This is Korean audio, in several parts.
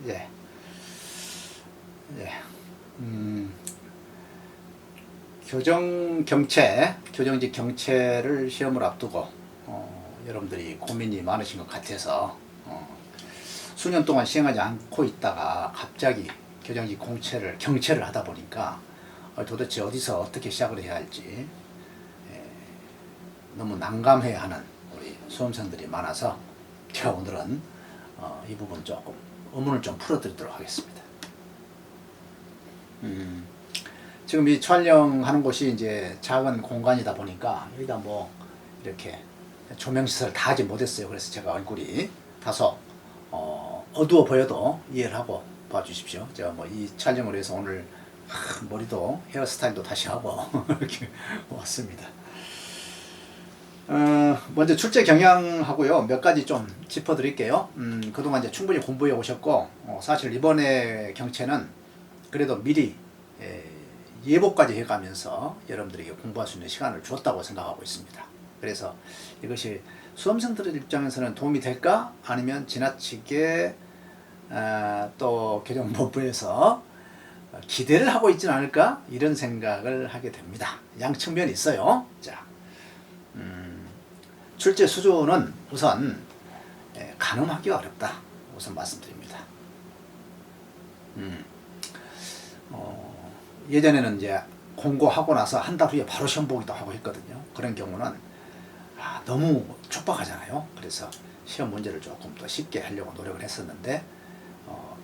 예, 예, 교정직 경채를 시험을 앞두고 여러분들이 고민이 많으신 것 같아서 수년 동안 시행하지 않고 있다가 갑자기 교정직 경채를 하다 보니까 도대체 어디서 어떻게 시작을 해야 할지 너무 난감해하는 우리 수험생들이 많아서 제가 오늘은 이 부분 조금 의문을 좀 풀어드리도록 하겠습니다. 지금 이 촬영하는 곳이 이제 작은 공간이다 보니까 여기다 뭐 이렇게 조명시설 다 하지 못했어요. 그래서 제가 얼굴이 다소 어두워 보여도 이해를 하고 봐주십시오. 제가 뭐 이 촬영을 위해서 오늘 머리도 헤어스타일도 다시 하고 이렇게 왔습니다. 먼저 출제 경향하고요. 몇 가지 좀 짚어드릴게요. 그동안 이제 충분히 공부해 오셨고, 사실 이번에 경채는 그래도 미리 예보까지 해가면서 여러분들에게 공부할 수 있는 시간을 주었다고 생각하고 있습니다. 그래서 이것이 수험생들 입장에서는 도움이 될까? 아니면 지나치게 또 교정본부에서 기대를 하고 있지는 않을까? 이런 생각을 하게 됩니다. 양측면이 있어요. 자, 출제 수준은 우선 가늠하기가 어렵다. 우선 말씀드립니다. 예전에는 이제 공고하고 나서 한 달 후에 바로 시험 보기도 하고 했거든요. 그런 경우는 너무 촉박하잖아요. 그래서 시험 문제를 조금 더 쉽게 하려고 노력을 했었는데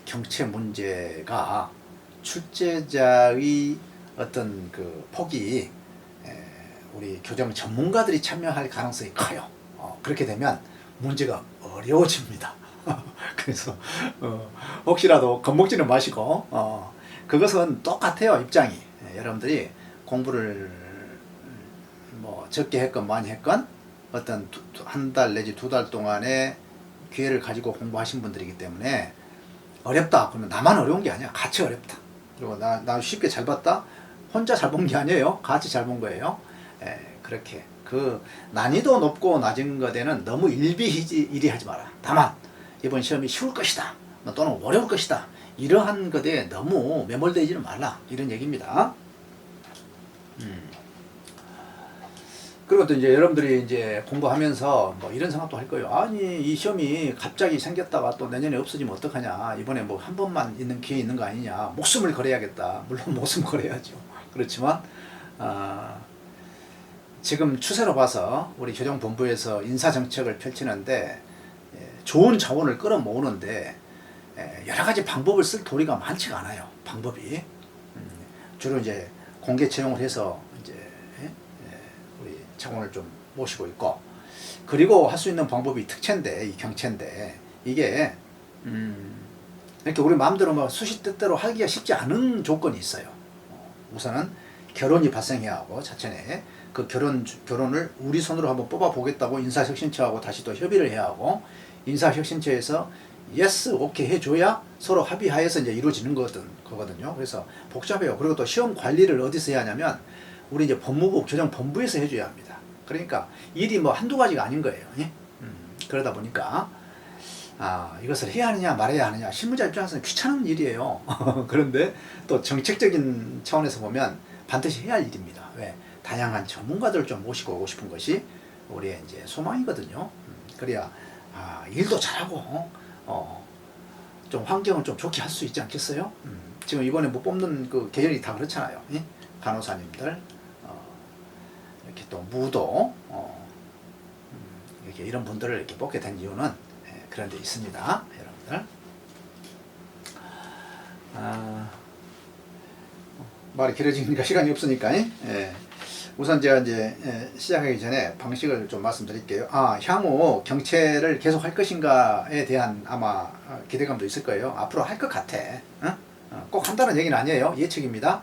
경채 문제가 출제자의 어떤 그 폭이 우리 교정 전문가들이 참여할 가능성이 커요. 그렇게 되면 문제가 어려워집니다. 그래서 혹시라도 겁먹지는 마시고 그것은 똑같아요. 입장이 여러분들이 공부를 뭐 적게 했건 많이 했건 어떤 한 달 내지 두 달 동안의 기회를 가지고 공부하신 분들이기 때문에 어렵다 그러면 나만 어려운 게 아니야. 같이 어렵다. 그리고 나 쉽게 잘 봤다. 혼자 잘 본 게 아니에요. 같이 잘 본 거예요. 그렇게 그 난이도 높고 낮은 것에는 너무 일희하지 마라. 다만 이번 시험이 쉬울 것이다 또는 어려울 것이다 이러한 것에 너무 매몰되지는 말라 이런 얘기입니다. 그리고 또 이제 여러분들이 이제 공부하면서 뭐 이런 생각도 할 거예요. 아니 이 시험이 갑자기 생겼다가 또 내년에 없어지면 어떡하냐. 이번에 뭐 한 번만 있는 기회 있는 거 아니냐. 목숨을 걸어야겠다. 물론 목숨 걸어야죠. 그렇지만 지금 추세로 봐서 우리 교정본부에서 인사정책을 펼치는데 좋은 자원을 끌어모으는데 여러 가지 방법을 쓸 도리가 많지가 않아요. 방법이 주로 이제 공개 채용을 해서 이제 우리 자원을 좀 모시고 있고, 그리고 할 수 있는 방법이 특채인데 이 경채인데 이게 이렇게 우리 마음대로 막 수시 뜻대로 하기가 쉽지 않은 조건이 있어요. 우선은 결혼이 발생해야 하고 자체내 그 결혼을 우리 손으로 한번 뽑아 보겠다고 인사혁신처하고 다시 또 협의를 해야 하고, 인사혁신처에서 예스 오케이 해줘야 서로 합의하에서 이제 이루어지는 거거든요. 그래서 복잡해요. 그리고 또 시험 관리를 어디서 해야 하냐면 우리 이제 법무부 교정본부에서 해줘야 합니다. 그러니까 일이 뭐 한두 가지가 아닌 거예요. 그러다 보니까 이것을 해야 하느냐 말아야 하느냐 실무자 입장에서는 귀찮은 일이에요. 그런데 또 정책적인 차원에서 보면 반드시 해야 할 일입니다. 왜? 다양한 전문가들을 좀 모시고 오고 싶은 것이 우리의 이제 소망이거든요. 그래야 일도 잘하고 좀 환경을 좀 좋게 할 수 있지 않겠어요? 지금 이번에 못 뽑는 그 계열이 다 그렇잖아요. 간호사님들 이렇게 또 무도 이렇게 이런 분들을 이렇게 뽑게 된 이유는 그런 데 있습니다, 여러분들. 말이 길어지니까 시간이 없으니까 우선 제가 이제 시작하기 전에 방식을 좀 말씀드릴게요. 향후 경채를 계속 할 것인가에 대한 아마 기대감도 있을 거예요. 앞으로 할 것 같아. 꼭 한다는 얘기는 아니에요. 예측입니다.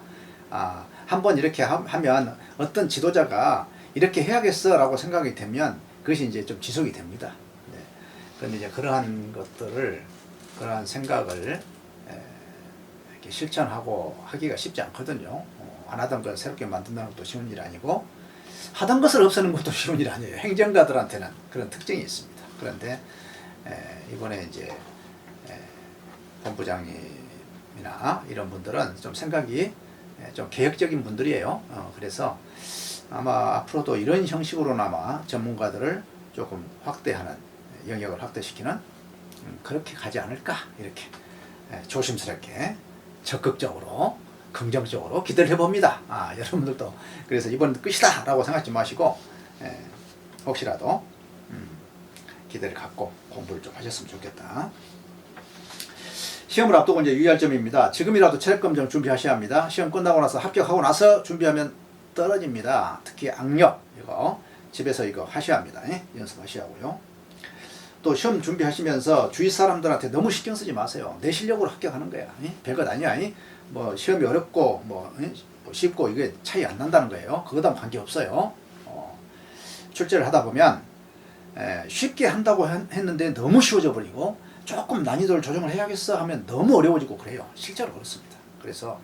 한번 이렇게 하면 어떤 지도자가 이렇게 해야겠어 라고 생각이 되면 그것이 이제 좀 지속이 됩니다. 그런데 이제 그러한 생각을 이렇게 실천하고 하기가 쉽지 않거든요. 안 하던 걸 새롭게 만든다는 것도 쉬운 일이 아니고 하던 것을 없애는 것도 쉬운 일이 아니에요. 행정가들한테는 그런 특징이 있습니다. 그런데 이번에 이제 본부장님이나 이런 분들은 좀 생각이 좀 개혁적인 분들이에요. 그래서 아마 앞으로도 이런 형식으로나마 전문가들을 조금 확대하는, 영역을 확대시키는 그렇게 가지 않을까, 이렇게 조심스럽게 적극적으로 긍정적으로 기대를 해봅니다. 여러분들도 그래서 이번 끝이다 라고 생각하지 마시고 혹시라도 기대를 갖고 공부를 좀 하셨으면 좋겠다. 시험을 앞두고 이제 유의할 점입니다. 지금이라도 체력검정 준비하셔야 합니다. 시험 끝나고 나서 합격하고 나서 준비하면 떨어집니다. 특히 악력, 이거 집에서 이거 하셔야 합니다. 연습하셔야 하고요. 또 시험 준비하시면서 주위 사람들한테 너무 신경 쓰지 마세요. 내 실력으로 합격하는 거야. 별것 아니야. 뭐 시험이 어렵고 뭐 쉽고 이게 차이 안 난다는 거예요. 그거랑 관계 없어요. 출제를 하다 보면 쉽게 한다고 했는데 너무 쉬워져 버리고, 조금 난이도를 조정을 해야겠어 하면 너무 어려워지고 그래요. 실제로 그렇습니다. 그래서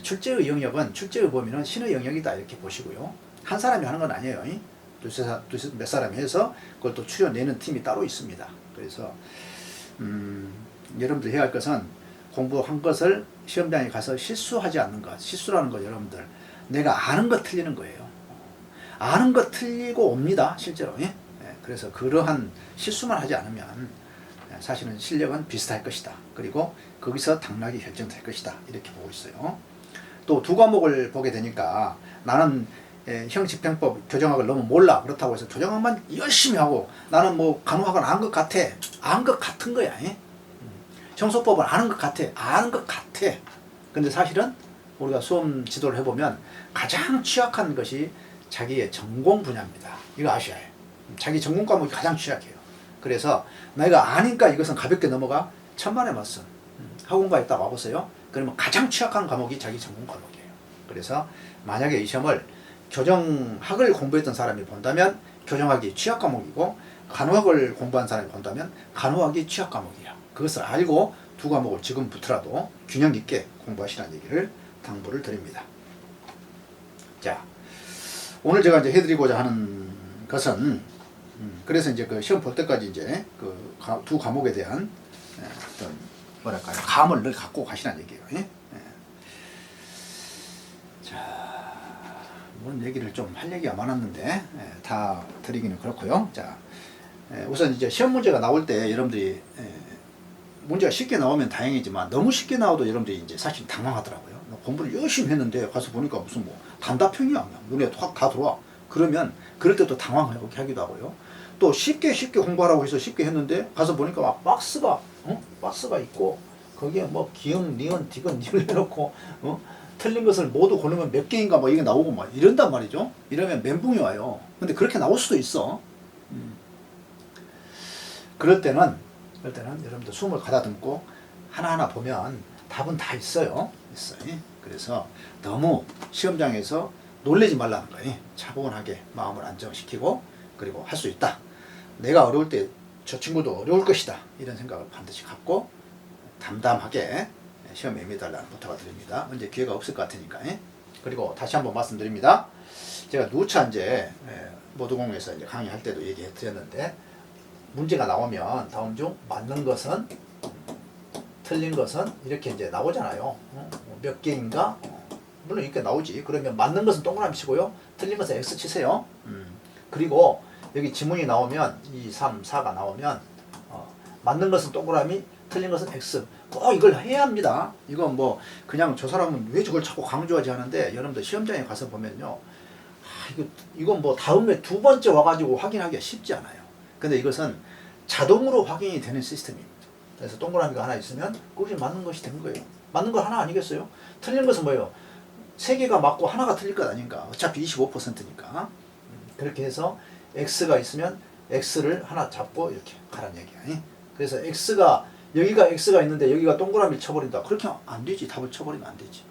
출제의 영역은, 출제의 범위는 신의 영역이다, 이렇게 보시고요. 한 사람이 하는 건 아니에요. 몇 사람이 해서 그걸 또 추려내는 팀이 따로 있습니다. 그래서 여러분들 해야 할 것은 공부한 것을 시험장에 가서 실수하지 않는 것. 실수라는 거 여러분들, 내가 아는 것 틀리는 거예요. 아는 것 틀리고 옵니다, 실제로. 그래서 그러한 실수만 하지 않으면 사실은 실력은 비슷할 것이다. 그리고 거기서 당락이 결정될 것이다, 이렇게 보고 있어요. 또 두 과목을 보게 되니까 나는 형집행법 교정학을 너무 몰라, 그렇다고 해서 교정학만 열심히 하고 나는 뭐 간호학은 아는 것 같아, 아는 것 같은 거야. 형소법은 아는 것 같아, 아는 것 같아. 근데 사실은 우리가 수험 지도를 해보면 가장 취약한 것이 자기의 전공 분야입니다. 이거 아셔야 해요. 자기 전공 과목이 가장 취약해요. 그래서 내가 아니까 이것은 가볍게 넘어가, 천만의 말씀. 학원가에 딱 와보세요. 그러면 가장 취약한 과목이 자기 전공 과목이에요. 그래서 만약에 이 시험을 교정학을 공부했던 사람이 본다면 교정학이 취약 과목이고, 간호학을 공부한 사람이 본다면 간호학이 취약 과목이에요. 그것을 알고 두 과목을 지금부터라도 균형 있게 공부하시라는 얘기를 당부를 드립니다. 자, 오늘 제가 이제 해드리고자 하는 것은, 그래서 이제 그 시험 볼 때까지 이제 그 두 과목에 대한 어떤 뭐랄까요, 감을 늘 갖고 가시라는 얘기예요. 자, 뭔 얘기를 좀 할 얘기가 많았는데 다 드리기는 그렇고요. 자, 우선 이제 시험 문제가 나올 때 여러분들이 문제가 쉽게 나오면 다행이지만 너무 쉽게 나와도 여러분들이 이제 사실 당황하더라고요. 공부를 열심히 했는데 가서 보니까 무슨 뭐 단답형이야, 눈에 확 다 들어와. 그러면 그럴 때도 당황하게 하기도 하고요. 또 쉽게 공부하라고 해서 쉽게 했는데 가서 보니까 막 박스가 있고 거기에 뭐 기응, 니은, 디귿, 니을 해놓고 틀린 것을 모두 고르면 몇 개인가 뭐 이게 나오고 막 이런단 말이죠. 이러면 멘붕이 와요. 근데 그렇게 나올 수도 있어. 그럴 때는 여러분들 숨을 가다듬고 하나하나 보면 답은 다 있어요. 그래서 너무 시험장에서 놀라지 말라는 거예요. 차분하게 마음을 안정시키고, 그리고 할 수 있다. 내가 어려울 때 저 친구도 어려울 것이다, 이런 생각을 반드시 갖고 담담하게 시험에 임해달라는 부탁을 드립니다. 언제 기회가 없을 것 같으니까. 그리고 다시 한번 말씀드립니다. 제가 누차 이제 모두공에서 이제 강의할 때도 얘기해 드렸는데, 문제가 나오면 다음 중 맞는 것은, 틀린 것은 이렇게 이제 나오잖아요. 몇 개인가? 물론 이렇게 나오지. 그러면 맞는 것은 동그라미 치고요, 틀린 것은 X 치세요. 그리고 여기 지문이 나오면 2, 3, 4가 나오면 맞는 것은 동그라미, 틀린 것은 X. 꼭 이걸 해야 합니다. 이건 뭐 그냥 저 사람은 왜 저걸 자꾸 강조하지 하는데, 여러분들 시험장에 가서 보면요, 이건 뭐 다음에 두 번째 와가지고 확인하기가 쉽지 않아요. 근데 이것은 자동으로 확인이 되는 시스템입니다. 그래서 동그라미가 하나 있으면 그것이 맞는 것이 된 거예요. 맞는 거 하나 아니겠어요? 틀린 것은 뭐예요? 3개가 맞고 하나가 틀릴 것 아닌가. 어차피 25%니까. 그렇게 해서 X가 있으면 X를 하나 잡고 이렇게 가라는 얘기야. 그래서 여기가 X가 있는데 여기가 동그라미를 쳐버린다. 그렇게 안 되지. 답을 쳐버리면 안 되지.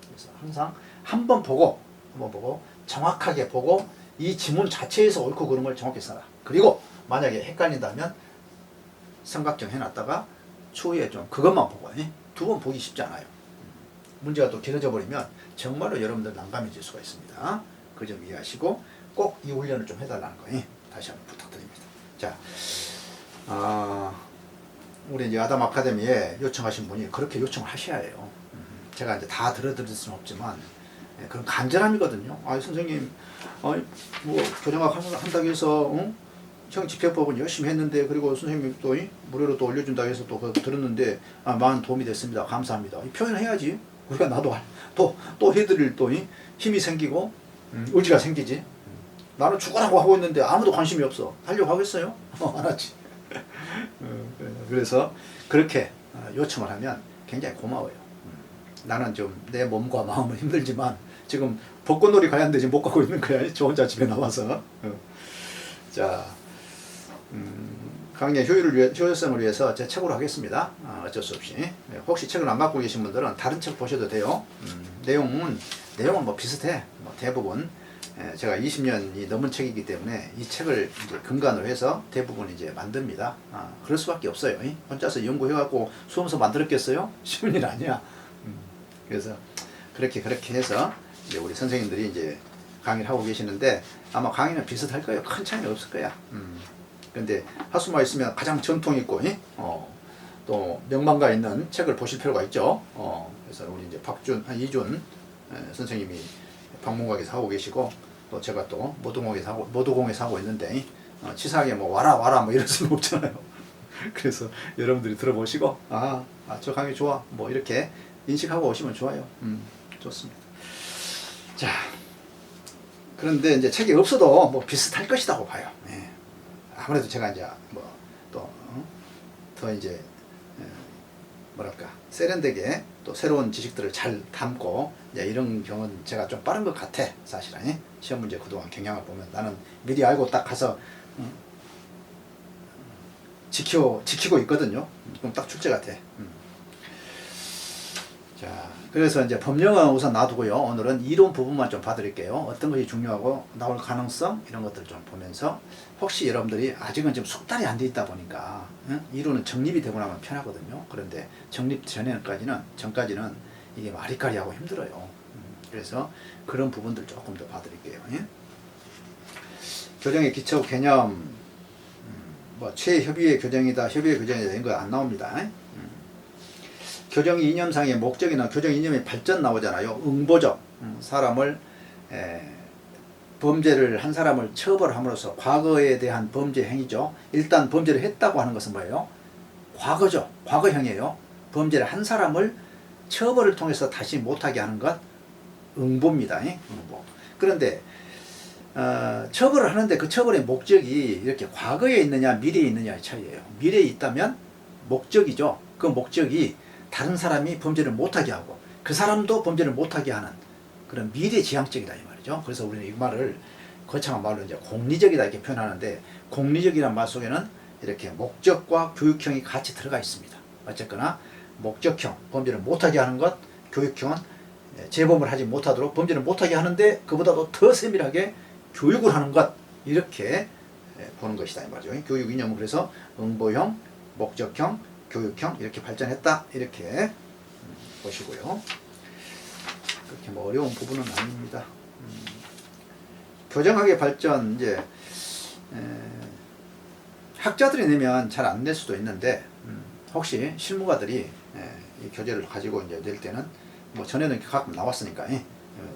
그래서 항상 한 번 보고 정확하게 보고 이 지문 자체에서 옳고 그른 걸 정확히 써라. 그리고 만약에 헷갈린다면 삼각형 해놨다가 추후에 좀 그것만 보고, 두 번 보기 쉽지 않아요. 문제가 또 길어져 버리면 정말로 여러분들 난감해질 수가 있습니다. 그 점 이해하시고 꼭 이 훈련을 좀 해달라는 거 다시 한번 부탁드립니다. 자, 우리 우리 이제 아담 아카데미에 요청하신 분이 그렇게 요청을 하셔야 해요. 제가 이제 다 들어드릴 수는 없지만 그런 간절함이거든요. 아 선생님, 뭐 교정학 한다고 해서 형 집회법은 열심히 했는데 그리고 선생님 또 무료로 또 올려준다고 해서 또 그거 들었는데 많은 도움이 됐습니다. 감사합니다. 이 표현을 해야지. 우리가 나도 또 해드릴 또 힘이 생기고 의지가 생기지. 나는 죽으라고 하고 있는데 아무도 관심이 없어. 하려고 하겠어요? 안 하지. 그래서 그렇게 요청을 하면 굉장히 고마워요. 나는 좀 내 몸과 마음은 힘들지만 지금 벚꽃놀이 가야 하는데 지금 못 가고 있는 거야. 저 혼자 집에 나와서. 자, 강의 효율성을 위해서 제 책으로 하겠습니다. 어쩔 수 없이. 혹시 책을 안 갖고 계신 분들은 다른 책 보셔도 돼요. 내용은 뭐 비슷해. 뭐 대부분. 제가 20년이 넘은 책이기 때문에 이 책을 이제 근간으로 해서 대부분 이제 만듭니다. 그럴 수밖에 없어요. 혼자서 연구해갖고 수험서 만들었겠어요? 쉬운 일 아니야. 그래서 그렇게 해서 이제 우리 선생님들이 이제 강의를 하고 계시는데 아마 강의는 비슷할 거예요. 큰 차이는 없을 거야. 근데 하수마 있으면 가장 전통 있고 또 명망가 있는 책을 보실 필요가 있죠. 그래서 우리 이제 이준 선생님이 방문각에서 하고 계시고 또 제가 또 모두공에서 하고 있는데 치사하게 뭐 와라 뭐 이럴 수는 없잖아요. 그래서 여러분들이 들어보시고 저 강의 좋아 뭐 이렇게 인식하고 오시면 좋아요. 좋습니다. 자, 그런데 이제 책이 없어도 뭐 비슷할 것이라고 봐요. 아무래도 제가 이제 뭐 또 더 이제 뭐랄까 세련되게 또 새로운 지식들을 잘 담고 이제 이런 경우는 제가 좀 빠른 것 같아. 사실은 시험 문제 그동안 경향을 보면 나는 미리 알고 딱 가서 지키고 있거든요. 그럼 딱 출제 같아. 자, 그래서 이제 법령은 우선 놔두고요. 오늘은 이론 부분만 좀 봐드릴게요. 어떤 것이 중요하고 나올 가능성 이런 것들 좀 보면서 혹시 여러분들이 아직은 좀 숙달이 안 돼 있다 보니까 이론은 정립이 되고 나면 편하거든요. 그런데 정립 전까지는 이게 마리까리하고 힘들어요. 그래서 그런 부분들 조금 더 봐드릴게요. 교정의 기초 개념, 뭐 최협의의 교정이다, 협의의 교정이다 이런 거 안 나옵니다. 교정 이념상의 목적이나 교정 이념의 발전 나오잖아요. 응보적 사람을 범죄를 한 사람을 처벌함으로써 과거에 대한 범죄 행위죠. 일단 범죄를 했다고 하는 것은 뭐예요? 과거죠. 과거형이에요. 범죄를 한 사람을 처벌을 통해서 다시 못하게 하는 것 응보입니다. 응보. 그런데 처벌을 하는데 그 처벌의 목적이 이렇게 과거에 있느냐 미래에 있느냐의 차이예요. 미래에 있다면 목적이죠. 그 목적이 다른 사람이 범죄를 못하게 하고 그 사람도 범죄를 못하게 하는 그런 미래지향적이다 이 말이죠. 그래서 우리는 이 말을 거창한 말로 이제 공리적이다 이렇게 표현하는데 공리적이란 말 속에는 이렇게 목적과 교육형이 같이 들어가 있습니다. 어쨌거나 목적형 범죄를 못하게 하는 것, 교육형은 재범을 하지 못하도록 범죄를 못하게 하는데 그보다도 더 세밀하게 교육을 하는 것 이렇게 보는 것이다 이 말이죠. 교육 이념은 그래서 응보형, 목적형, 교육형 이렇게 발전했다 이렇게 보시고요. 그렇게 뭐 어려운 부분은 아닙니다. 교정학의 발전 이제 학자들이 내면 잘 안 낼 수도 있는데 혹시 실무가들이 이 교재를 가지고 이제 낼 때는 뭐 전에는 가끔 나왔으니까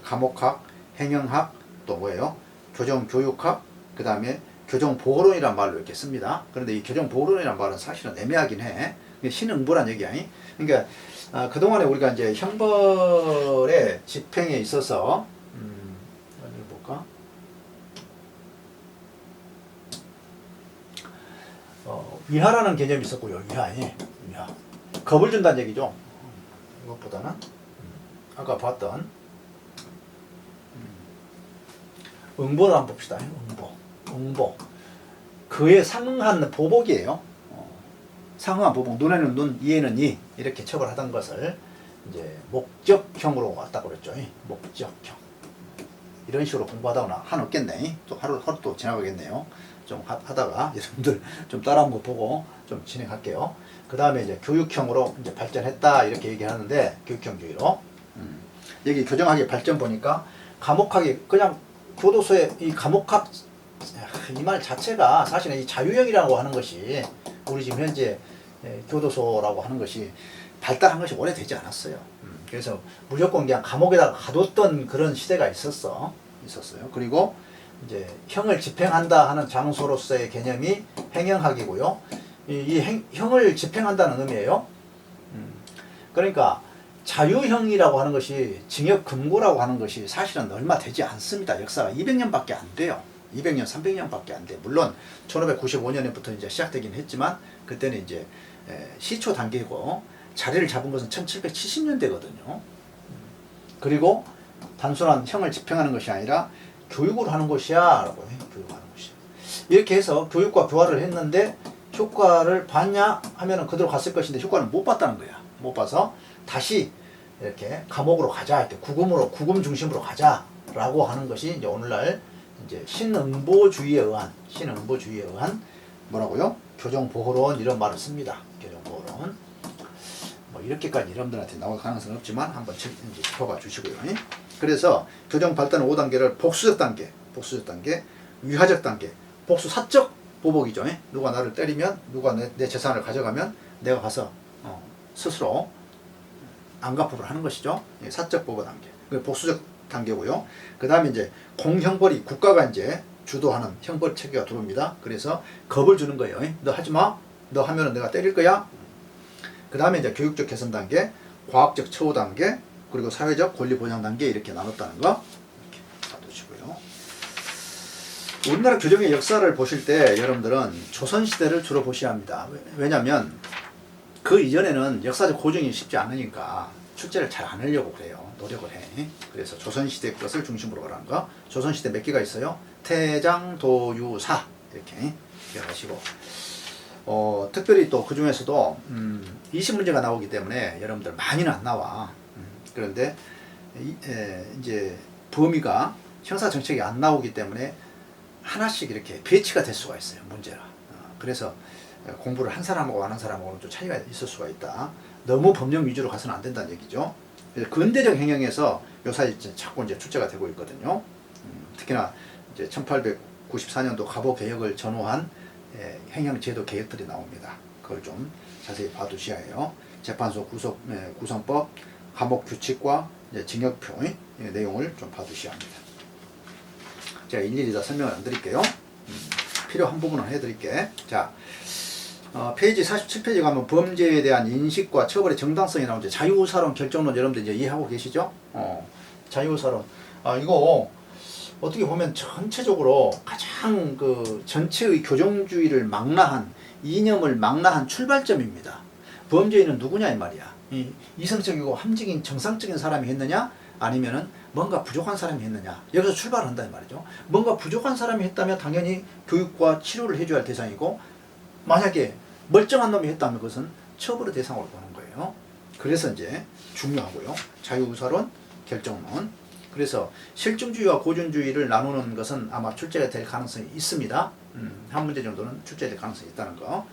과목학, 행영학 또 뭐예요? 교정교육학 그 다음에 교정보호론이란 말로 이렇게 씁니다. 그런데 이 교정보호론이란 말은 사실은 애매하긴 해. 신응보란 얘기야. 그러니까 그동안에 우리가 이제 형벌의 집행에 있어서 어디를 볼까? 위하라는 개념이 있었고요. 위하. 겁을 준다는 얘기죠. 이것보다는 아까 봤던 응보를 한번 봅시다. 응보. 그에 상응한 보복이에요. 상응한 보복. 눈에는 눈, 이에는 이. 이렇게 처벌하던 것을 이제 목적형으로 왔다고 그랬죠. 목적형. 이런 식으로 공부하다가 한없겠네. 또 하루 또 지나가겠네요. 좀 하다가 여러분들 좀 따라한 거 보고 좀 진행할게요. 그 다음에 이제 교육형으로 이제 발전했다. 이렇게 얘기하는데, 교육형 교육으로. 여기 교정학의 발전 보니까 과목학이 그냥 교도소에 이 과목학 이 말 자체가 사실은 이 자유형이라고 하는 것이 우리 지금 현재 교도소라고 하는 것이 발달한 것이 오래되지 않았어요. 그래서 무조건 그냥 감옥에다가 가뒀던 그런 시대가 있었어요. 그리고 이제 형을 집행한다 하는 장소로서의 개념이 행형학이고요. 형을 집행한다는 의미예요. 그러니까 자유형이라고 하는 것이 징역 금고라고 하는 것이 사실은 얼마 되지 않습니다. 역사가 200년밖에 안 돼요. 200년, 300년밖에 안 돼. 물론 1595년부터 이제 시작되긴 했지만 그때는 이제 시초 단계고 자리를 잡은 것은 1770년대거든요. 그리고 단순한 형을 집행하는 것이 아니라 교육을 하는 것이야 라고 해요. 교육하는 것이야. 이렇게 해서 교육과 교화를 했는데 효과를 봤냐 하면은 그대로 갔을 것인데 효과는 못 봤다는 거야. 못 봐서 다시 이렇게 감옥으로 가자, 이렇게 구금 중심으로 가자라고 하는 것이 이제 오늘날 이제 신응보주의에 의한 뭐라고요? 교정보호론 이런 말을 씁니다. 교정보호론. 뭐 이렇게까지 여러분들한테 나올 가능성은 없지만 한번 이제 짚어봐 주시고요. 그래서 교정 발단 5단계를 복수적 단계, 위하적 단계, 복수사적 보복이죠. 누가 나를 때리면, 누가 내 재산을 가져가면 내가 가서 스스로 안가법을 하는 것이죠. 사적 보복 단계. 그 복수적 단계고요. 그 다음에 이제 공형벌이 국가가 이제 주도하는 형벌 체계가 들어옵니다. 그래서 겁을 주는 거예요. 너 하지 마. 너 하면은 내가 때릴 거야. 그 다음에 이제 교육적 개선 단계, 과학적 처우 단계, 그리고 사회적 권리 보장 단계 이렇게 나눴다는 거 이렇게 봐두시고요. 우리나라 교정의 역사를 보실 때 여러분들은 조선시대를 주로 보셔야 합니다. 왜냐하면 그 이전에는 역사적 고증이 쉽지 않으니까 출제를 잘 안 하려고 그래요. 노력을 해. 그래서 조선시대 것을 중심으로 가라는 거. 조선시대 몇 개가 있어요? 태장, 도유사 이렇게 기억하시고 특별히 또 그 중에서도 20문제가 나오기 때문에 여러분들 많이는 안 나와. 그런데 이제 범위가 형사정책이 안 나오기 때문에 하나씩 이렇게 배치가 될 수가 있어요. 문제가. 그래서 공부를 한 사람하고 안 한 사람하고는 좀 차이가 있을 수가 있다. 너무 법령 위주로 가서는 안 된다는 얘기죠. 근대적 행정에서 요사이 자꾸 이제 출제가 되고 있거든요. 특히나 이제 1894년도 갑오 개혁을 전후한 행정제도 개혁들이 나옵니다. 그걸 좀 자세히 봐두셔야 해요. 재판소 구성법, 감옥 규칙과 징역표 내용을 좀 봐두셔야 합니다. 제가 일일이 다 설명을 안 드릴게요. 필요한 부분은 해드릴게. 자, 페이지 47페이지 가면 범죄에 대한 인식과 처벌의 정당성이 나오죠. 자유사론 결정론 여러분들 이제 이해하고 계시죠? 자유사론. 이거 어떻게 보면 전체적으로 가장 그 전체의 교정주의를 망라한, 이념을 망라한 출발점입니다. 범죄인은 누구냐 이 말이야. 이성적이고 함정인 정상적인 사람이 했느냐 아니면은 뭔가 부족한 사람이 했느냐, 여기서 출발한다 이 말이죠. 뭔가 부족한 사람이 했다면 당연히 교육과 치료를 해줘야 할 대상이고, 만약에 멀쩡한 놈이 했다면 그것은 처벌의 대상으로 보는 거예요. 그래서 이제 중요하고요. 자유사론, 결정론. 그래서 실증주의와 고전주의를 나누는 것은 아마 출제가 될 가능성이 있습니다. 한 문제 정도는 출제될 가능성이 있다는 거.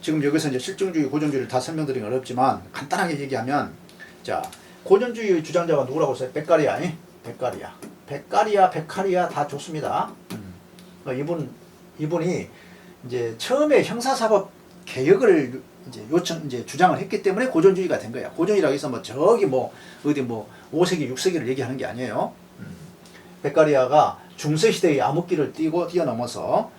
지금 여기서 이제 실증주의, 고전주의를 다 설명드리긴 어렵지만 간단하게 얘기하면, 자, 고전주의 주장자가 누구라고 했어요? 백가리아, 백가리아 다 좋습니다. 이분이 이제 처음에 형사사법 개혁을 이제 주장을 했기 때문에 고전주의가 된 거야. 고전이라고 해서 뭐 저기 뭐 어디 뭐 5세기, 6세기를 얘기하는 게 아니에요. 백가리아가 중세시대의 암흑기를 뛰어넘어서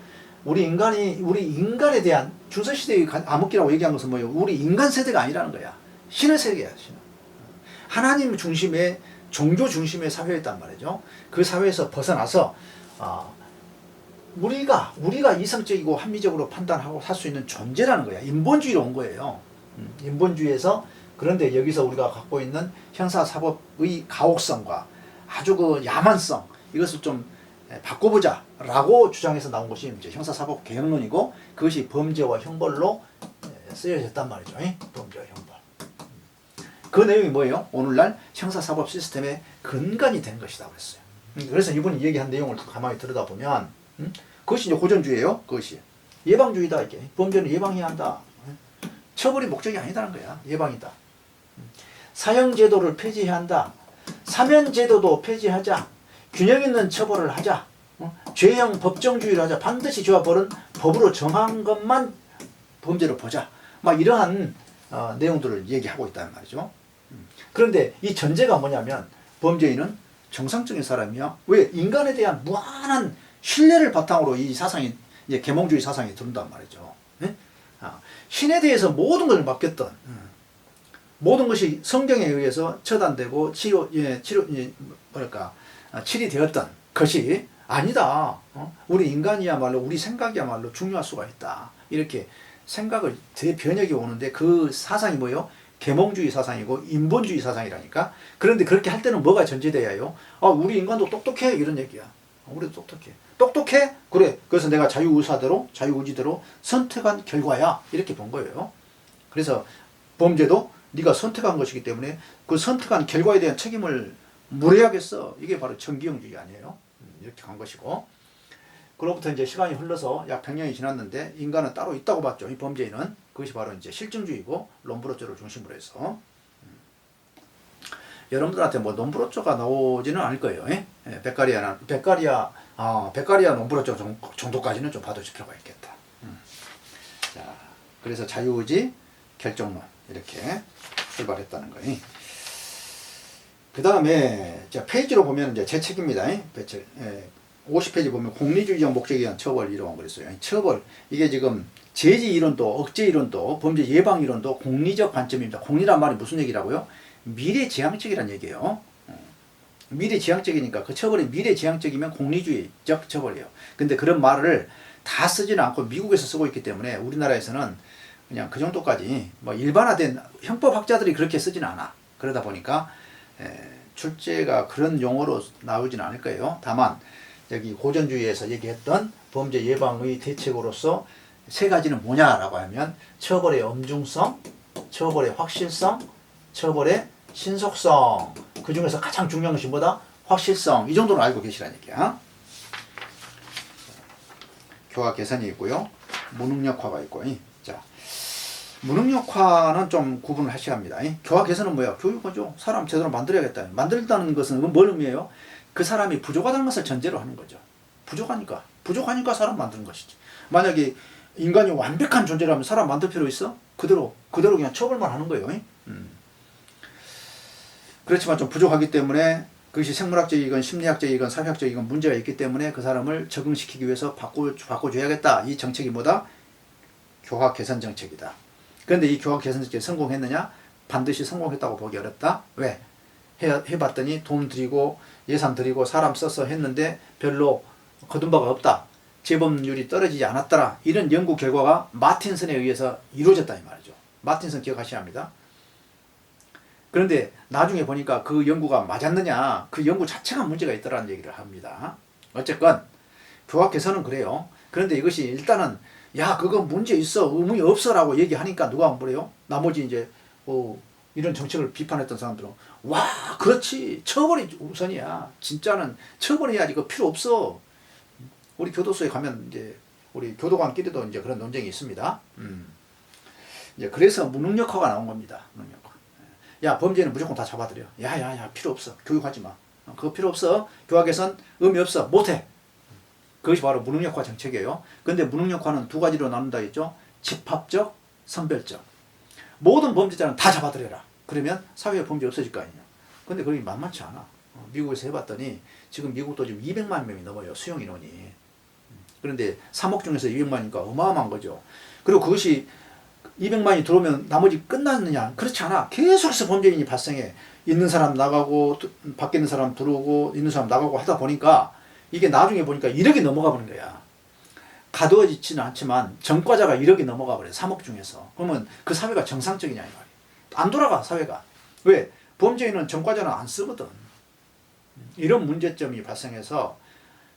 우리 인간에 대한 중세시대의 암흑기라고 얘기한 것은 뭐예요? 우리 인간 세대가 아니라는 거야. 신의 세계야, 신. 하나님 중심의, 종교 중심의 사회였단 말이죠. 그 사회에서 벗어나서 우리가 이성적이고 합리적으로 판단하고 살 수 있는 존재라는 거야. 인본주의로 온 거예요. 인본주의에서. 그런데 여기서 우리가 갖고 있는 형사사법의 가혹성과 아주 그 야만성, 이것을 좀 바꿔보자 라고 주장해서 나온 것이 이제 형사사법 개혁론이고, 그것이 범죄와 형벌로 쓰여졌단 말이죠. 범죄와 형벌. 그 내용이 뭐예요? 오늘날 형사사법 시스템의 근간이 된 것이다 그랬어요. 그래서 이분이 얘기한 내용을 가만히 들여다보면 그것이 이제 고전주의예요. 그것이 예방주의다. 이게 범죄는 예방해야 한다. 처벌이 목적이 아니다는 거야. 예방이다. 사형제도를 폐지해야 한다. 사면제도도 폐지하자. 균형 있는 처벌을 하자. 죄형 법정주의를 하자. 반드시 죄와 벌은 법으로 정한 것만 범죄로 보자. 막 이러한 내용들을 얘기하고 있다는 말이죠. 그런데 이 전제가 뭐냐면 범죄인은 정상적인 사람이야. 왜? 인간에 대한 무한한 신뢰를 바탕으로 이 사상이 이제 계몽주의 사상이 들어온단 말이죠. 네? 신에 대해서 모든 것을 맡겼던 모든 것이 성경에 의해서 처단되고 치리되었던 것이 아니다. 우리 인간이야말로 우리 생각이야말로 중요할 수가 있다. 이렇게 생각을 대변혁이 오는데 그 사상이 뭐예요? 계몽주의 사상이고 인본주의 사상이라니까. 그런데 그렇게 할 때는 뭐가 전제돼야 해요? 우리 인간도 똑똑해 이런 얘기야. 우리도 똑똑해. 똑똑해? 그래. 그래서 내가 자유의사대로 자유의지대로 선택한 결과야. 이렇게 본 거예요. 그래서 범죄도 네가 선택한 것이기 때문에 그 선택한 결과에 대한 책임을 물어야겠어. 이게 바로 정기용주의 아니에요. 이렇게 간 것이고. 그로부터 이제 시간이 흘러서 약 100년이 지났는데 인간은 따로 있다고 봤죠. 이 범죄인은. 그것이 바로 이제 실증주의고 롬브로쪼를 중심으로 해서. 여러분들한테 뭐 롬브로쪼가 나오지는 않을 거예요. 베카리아 롬브로쪼 정도까지는 좀 봐두실 필요가 있겠다. 자, 그래서 자유의지, 결정론 이렇게 출발했다는 거예요. 그 다음에 페이지로 보면 이제 제 책입니다. 50페이지 보면 공리주의적 목적에 의한 처벌 이론을 그랬어요. 처벌 이게 지금 제지 이론도 억제 이론도 범죄 예방 이론도 공리적 관점입니다. 공리란 말이 무슨 얘기라고요? 미래지향적이란 얘기예요. 미래지향적이니까 그 처벌이 미래지향적이면 공리주의적 처벌이에요. 근데 그런 말을 다 쓰지는 않고 미국에서 쓰고 있기 때문에 우리나라에서는 그냥 그 정도까지 뭐 일반화된 형법학자들이 그렇게 쓰지는 않아. 그러다 보니까 출제가 그런 용어로 나오지는 않을 거예요. 다만 여기 고전주의에서 얘기했던 범죄 예방의 대책으로서 세 가지는 뭐냐라고 하면 처벌의 엄중성, 처벌의 확실성, 처벌의 신속성. 그 중에서 가장 중요한 것이 뭐다? 확실성. 이 정도는 알고 계시라는 얘기야. 교화 개선이 있고요. 무능력화가 있고. 자, 무능력화는 좀 구분을 하셔야 합니다. 교화 개선은 뭐야? 교육이죠. 사람 제대로 만들어야겠다. 만들다는 것은 뭘 의미해요? 그 사람이 부족하다는 것을 전제로 하는 거죠. 부족하니까 사람 만드는 것이지. 만약에 인간이 완벽한 존재라면 사람 만들 필요 있어? 그대로 그냥 처벌만 하는 거예요. 그렇지만 좀 부족하기 때문에 그것이 생물학적이건 심리학적이건 사회학적이건 문제가 있기 때문에 그 사람을 적응시키기 위해서 바꿔줘야겠다. 이 정책이 뭐다? 교화 개선 정책이다. 그런데 이 교화 개선 정책이 성공했느냐? 반드시 성공했다고 보기 어렵다. 왜? 해봤더니 돈 들이고 예산 들이고 사람 써서 했는데 별로 거둔 바가 없다. 재범률이 떨어지지 않았더라. 이런 연구 결과가 마틴슨에 의해서 이루어졌다 이 말이죠. 마틴슨 기억하셔야 합니다. 그런데 나중에 보니까 그 연구가 맞았느냐, 그 연구 자체가 문제가 있더라는 얘기를 합니다. 어쨌건 교화 개선은 그래요. 그런데 이것이 일단은 야 그거 문제 있어 의문이 없어라고 얘기하니까 누가 안 그래요? 나머지 이제 이런 정책을 비판했던 사람들은 와 그렇지 처벌이 우선이야. 진짜는 처벌해야지 그거 필요 없어. 우리 교도소에 가면 이제 우리 교도관끼리도 이제 그런 논쟁이 있습니다. 이제 그래서 무능력화가 나온 겁니다. 무능력화. 야 범죄는 무조건 다 잡아들여. 야야야 필요 없어. 교육하지 마. 그거 필요 없어. 교화 개선 의미 없어. 못해. 그것이 바로 무능력화 정책이에요. 근데 무능력화는 두 가지로 나눈다 했죠. 집합적, 선별적. 모든 범죄자는 다 잡아들여라. 그러면 사회에 범죄 없어질 거 아니냐. 근데 그게 만만치 않아. 미국에서 해봤더니 지금 미국도 지금 200만 명이 넘어요. 수용 인원이. 그런데 3억 중에서 200만이니까 어마어마한 거죠. 그리고 그것이 200만이 들어오면 나머지 끝났느냐? 그렇지 않아. 계속해서 범죄인이 발생해. 있는 사람 나가고 밖에 있는 사람 들어오고 있는 사람 나가고 하다 보니까 이게 나중에 보니까 1억이 넘어가 버린 거야. 가두어지지는 않지만 전과자가 1억이 넘어가 버려. 3억 중에서. 그러면 그 사회가 정상적이냐 이 말이야. 안 돌아가 사회가. 왜? 범죄인은 전과자는 안 쓰거든. 이런 문제점이 발생해서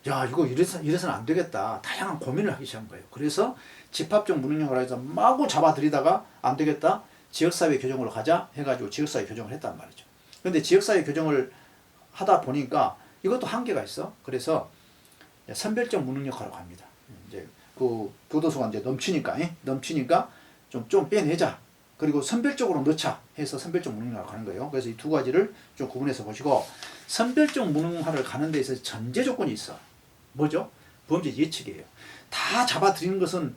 야 이거 이래서는 안 되겠다. 다양한 고민을 하기 시작한 거예요. 그래서 집합적 무능력을 해서 마구 잡아들이다가 안 되겠다. 지역사회 교정으로 가자 해가지고 지역사회 교정을 했단 말이죠. 그런데 지역사회 교정을 하다 보니까 이것도 한계가 있어. 그래서 선별적 무능력화로 갑니다. 이제 그 교도소가 이제 넘치니까 좀 빼내자. 그리고 선별적으로 넣자 해서 선별적 무능력화로 가는 거예요. 그래서 이 두 가지를 좀 구분해서 보시고 선별적 무능화를 가는 데 있어서 전제 조건이 있어. 뭐죠? 범죄 예측이에요. 다 잡아들이는 것은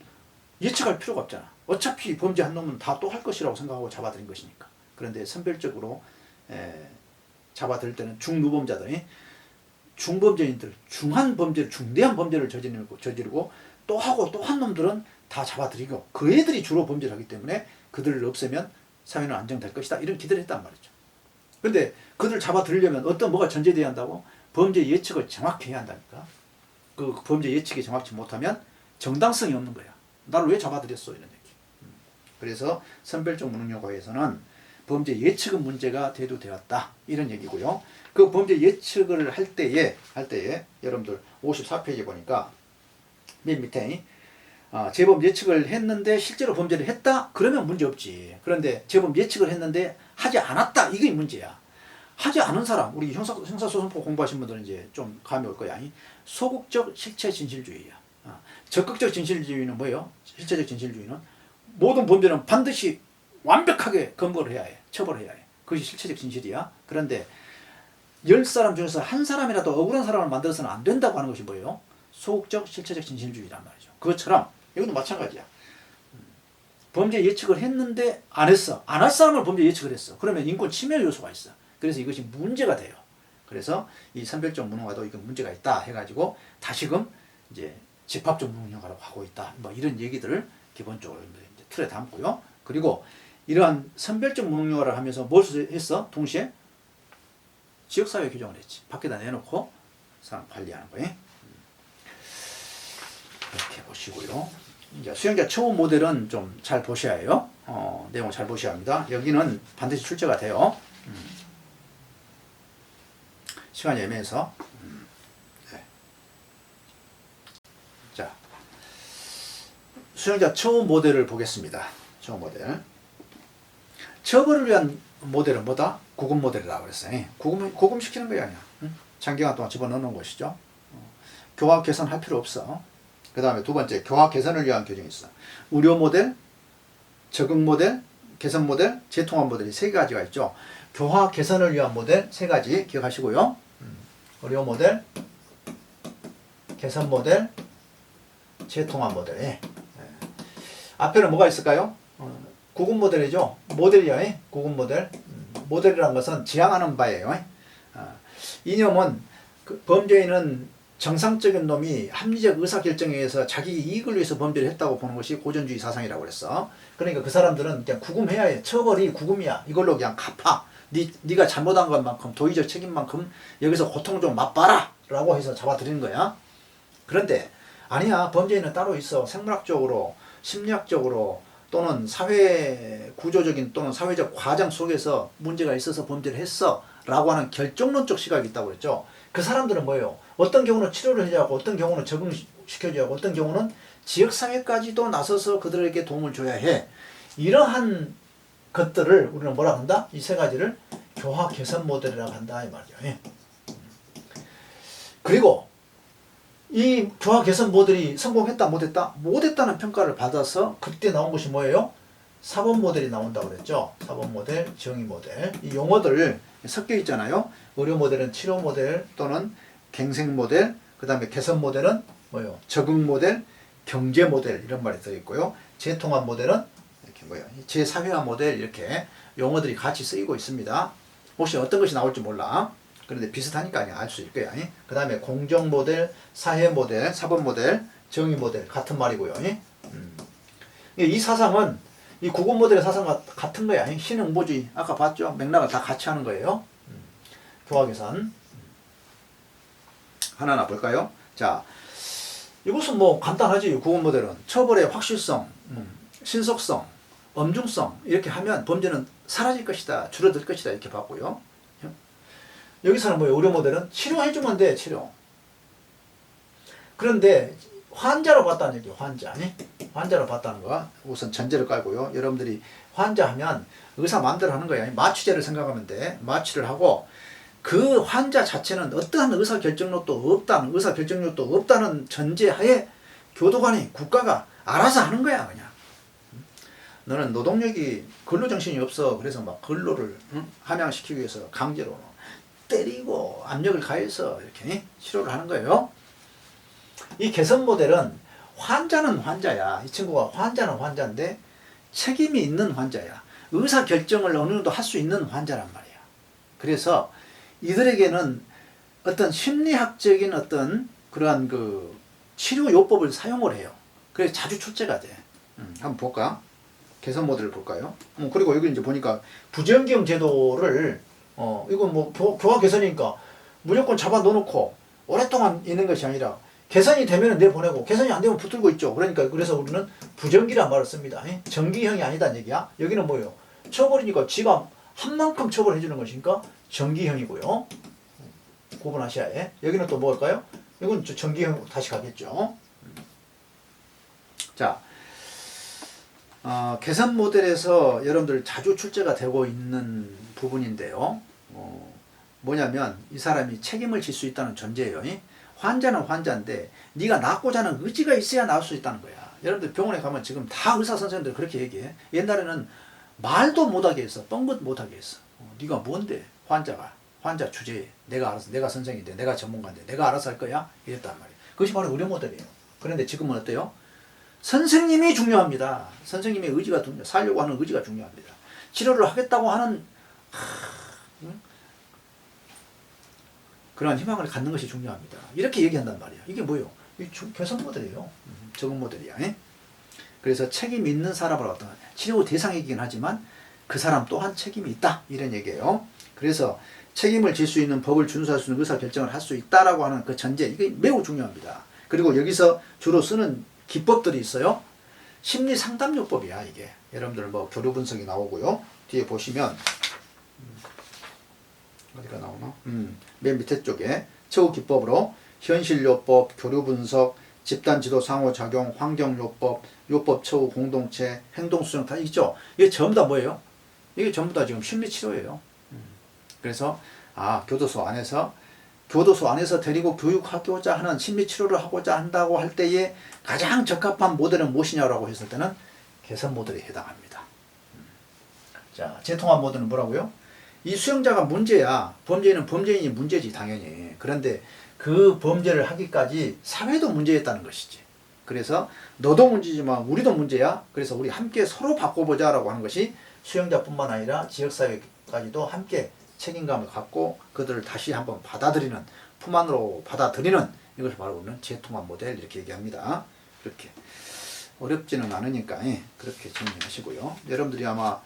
예측할 필요가 없잖아. 어차피 범죄한 놈은 다 또 할 것이라고 생각하고 잡아들인 것이니까. 그런데 선별적으로 잡아들 때는 중루범자들이 중범죄인들, 중한 범죄를, 중대한 범죄를 저지르고 또 하고 또 한 놈들은 다 잡아들이고 그 애들이 주로 범죄를 하기 때문에 그들을 없애면 사회는 안정될 것이다. 이런 기대를 했단 말이죠. 그런데 그들 잡아들이려면 뭐가 전제돼야 한다고? 범죄 예측을 정확히 해야 한다니까. 그 범죄 예측이 정확히 못하면 정당성이 없는 거야. 나를 왜 잡아들였어? 이런 얘기. 그래서 선별적 무능력화에서는 범죄 예측은 문제가 대두되었다. 이런 얘기고요. 그 범죄 예측을 할 때에 여러분들 54페이지 보니까 맨 밑에 재범 예측을 했는데 실제로 범죄를 했다? 그러면 문제 없지. 그런데 재범 예측을 했는데 하지 않았다? 이게 문제야. 하지 않은 사람, 우리 형사소송법 공부하신 분들은 이제 좀 감이 올 거야. 소극적 실체 진실주의야. 적극적 진실주의는 뭐예요? 실체적 진실주의는 모든 범죄는 반드시 완벽하게 검거를 해야 해. 처벌해야 해. 그것이 실체적 진실이야. 그런데 10사람 중에서 한 사람이라도 억울한 사람을 만들어서는 안 된다고 하는 것이 뭐예요? 소극적 실체적 진실주의란 말이죠. 그것처럼 이것도 마찬가지야. 범죄 예측을 했는데 안 했어. 안 할 사람을 범죄 예측을 했어. 그러면 인권 침해 요소가 있어. 그래서 이것이 문제가 돼요. 그래서 이 선별적 무능화도 이건 문제가 있다 해가지고 다시금 이제 집합적 무능력화라고 하고 있다. 뭐 이런 얘기들을 기본적으로 이제 틀에 담고요. 그리고 이러한 선별적 무능력화를 하면서 뭘 했어? 동시에 지역사회 규정을 했지. 밖에다 내놓고 사람 관리하는 거예요. 이렇게 보시고요. 이제 수영자 처우 모델은 좀 잘 보셔야 해요. 내용을 잘 보셔야 합니다. 여기는 반드시 출제가 돼요. 시간이 애매해서. 네. 자, 수영자 처우 모델을 보겠습니다. 처우 모델. 처벌을 위한 모델은 뭐다? 구금 모델이라고 그랬어요. 구금시키는 거야, 그냥. 장기간 동안 집어넣는 것이죠. 교화 개선할 필요 없어. 그 다음에 두 번째, 교화 개선을 위한 규정이 있어. 우려 모델, 적응 모델, 개선 모델, 재통합 모델이 세 가지가 있죠. 교화 개선을 위한 모델 세 가지 기억하시고요. 우려 모델, 개선 모델, 재통합 모델. 예. 앞에는 뭐가 있을까요? 구금 모델이죠. 모델이야. 구금 모델. 모델이라는 것은 지향하는 바예요. 이념은 범죄인은 정상적인 놈이 합리적 의사결정에 의해서 자기 이익을 위해서 범죄를 했다고 보는 것이 고전주의 사상이라고 그랬어. 그러니까 그 사람들은 그냥 구금해야 해. 처벌이 구금이야. 이걸로 그냥 갚아. 네가 잘못한 것만큼 도의적 책임만큼 여기서 고통 좀 맛봐라 라고 해서 잡아들이는 거야. 그런데 아니야. 범죄인은 따로 있어. 생물학적으로, 심리학적으로 또는 사회 구조적인 또는 사회적 과정 속에서 문제가 있어서 범죄를 했어 라고 하는 결정론적 시각이 있다고 그랬죠. 그 사람들은 뭐예요? 어떤 경우는 치료를 해야 하고 어떤 경우는 적응시켜줘야 하고 어떤 경우는 지역사회까지도 나서서 그들에게 도움을 줘야 해. 이러한 것들을 우리는 뭐라 한다? 이 세 가지를 교화 개선 모델이라고 한다 이 말이죠. 예. 그리고 이 교화 개선 모델이 성공했다 못했다? 못했다는 평가를 받아서 그때 나온 것이 뭐예요? 사법 모델이 나온다고 그랬죠. 사법 모델, 정의 모델. 이 용어들 섞여 있잖아요. 의료 모델은 치료 모델 또는 갱생 모델, 그 다음에 개선 모델은 뭐예요? 적응 모델, 경제 모델 이런 말이 써 있고요. 재통합 모델은 이렇게 뭐예요? 재사회화 모델 이렇게 용어들이 같이 쓰이고 있습니다. 혹시 어떤 것이 나올지 몰라. 그런데 비슷하니까 알 수 있을 거야. 그 다음에 공정 모델, 사회 모델, 사법 모델, 정의 모델 같은 말이고요. 이 사상은 이 구금 모델의 사상과 같은 거야. 신흥보주의 아까 봤죠? 맥락을 다 같이 하는 거예요. 교화 개선 하나하나 볼까요? 자, 이것은 뭐 간단하지. 구금 모델은 처벌의 확실성, 신속성, 엄중성 이렇게 하면 범죄는 사라질 것이다, 줄어들 것이다 이렇게 봤고요. 여기서는 뭐예요? 의료 모델은 치료해주면 돼, 치료. 그런데 환자로 봤다는 얘기예요. 환자로 봤다는 거 우선 전제를 깔고요. 여러분들이 환자 하면 의사 마음대로 하는 거야. 마취제를 생각하면 돼. 마취를 하고 그 환자 자체는 어떠한 의사결정력도 없다는 전제하에 교도관이 국가가 알아서 하는 거야. 그냥 너는 노동력이 근로정신이 없어. 그래서 막 근로를 함양시키기 위해서 강제로 때리고 압력을 가해서 이렇게 치료를 하는 거예요. 이 개선 모델은 환자는 환자야. 이 친구가 환자는 환자인데 책임이 있는 환자야. 의사 결정을 어느 정도 할 수 있는 환자란 말이야. 그래서 이들에게는 어떤 심리학적인 어떤 그러한 그 치료 요법을 사용을 해요. 그래서 자주 출제가 돼. 한번 볼까? 개선 모델을 볼까요? 그리고 여기 이제 보니까 부정경 제도를 이건 뭐 교화 개선이니까 무조건 잡아 놓고 오랫동안 있는 것이 아니라 개선이 되면 내보내고 개선이 안 되면 붙들고 있죠. 그러니까 그래서 우리는 부정기란 말을 씁니다. 정기형이 아니다는 얘기야. 여기는 뭐예요? 쳐버리니까 지가 한 만큼 처벌해 주는 것이니까 정기형이고요. 구분하셔야 해. 여기는 또 뭘까요? 이건 정기형 다시 가겠죠. 자, 개선 모델에서 여러분들 자주 출제가 되고 있는 부분인데요. 뭐냐면 이 사람이 책임을 질 수 있다는 전제예요. 환자는 환자인데 네가 낫고자 하는 의지가 있어야 나을 수 있다는 거야. 여러분들 병원에 가면 지금 다 의사 선생님들 그렇게 얘기해. 옛날에는 말도 못하게 했어. 뻥긋 못하게 했어. 네가 뭔데? 환자 주제에 내가 알아서, 내가 선생인데, 내가 전문가인데, 내가 알아서 할 거야? 이랬단 말이에요. 그것이 바로 의료 모델이에요. 그런데 지금은 어때요? 선생님이 중요합니다. 선생님의 의지가 중요, 살려고 하는 의지가 중요합니다. 치료를 하겠다고 하는 그러한 희망을 갖는 것이 중요합니다. 이렇게 얘기한단 말이야. 이게 뭐예요? 이 개선 모델이에요. 적응 모델이야. 그래서 책임 있는 사람을 어떤 치료 대상이긴 하지만 그 사람 또한 책임이 있다. 이런 얘기예요. 그래서 책임을 질 수 있는 법을 준수할 수 있는 의사 결정을 할 수 있다라고 하는 그 전제, 이게 매우 중요합니다. 그리고 여기서 주로 쓰는 기법들이 있어요. 심리 상담요법이야, 이게. 여러분들 뭐 교류 분석이 나오고요. 뒤에 보시면 어디가 나오나? 맨 밑에 쪽에 최후 기법으로 현실요법, 교류 분석, 집단지도 상호작용, 환경요법, 요법 처우 공동체, 행동수정 다 있죠. 이게 전부 다 뭐예요? 이게 전부 다 지금 심리치료예요. 그래서 교도소 안에서 데리고 교육하고자 하는 심리치료를 하고자 한다고 할 때에 가장 적합한 모델은 무엇이냐라고 했을 때는 개선 모델에 해당합니다. 자, 재통합 모델은 뭐라고요? 이 수용자가 문제야. 범죄인은 범죄인이 문제지, 당연히. 그런데 그 범죄를 하기까지 사회도 문제였다는 것이지. 그래서 너도 문제지만 우리도 문제야. 그래서 우리 함께 서로 바꿔보자라고 하는 것이 수용자뿐만 아니라 지역사회까지도 함께 책임감을 갖고 그들을 다시 한번 받아들이는, 품 안으로 받아들이는, 이것을 바로 우리는 재통합 모델 이렇게 얘기합니다. 이렇게 어렵지는 않으니까 그렇게 정리하시고요. 여러분들이 아마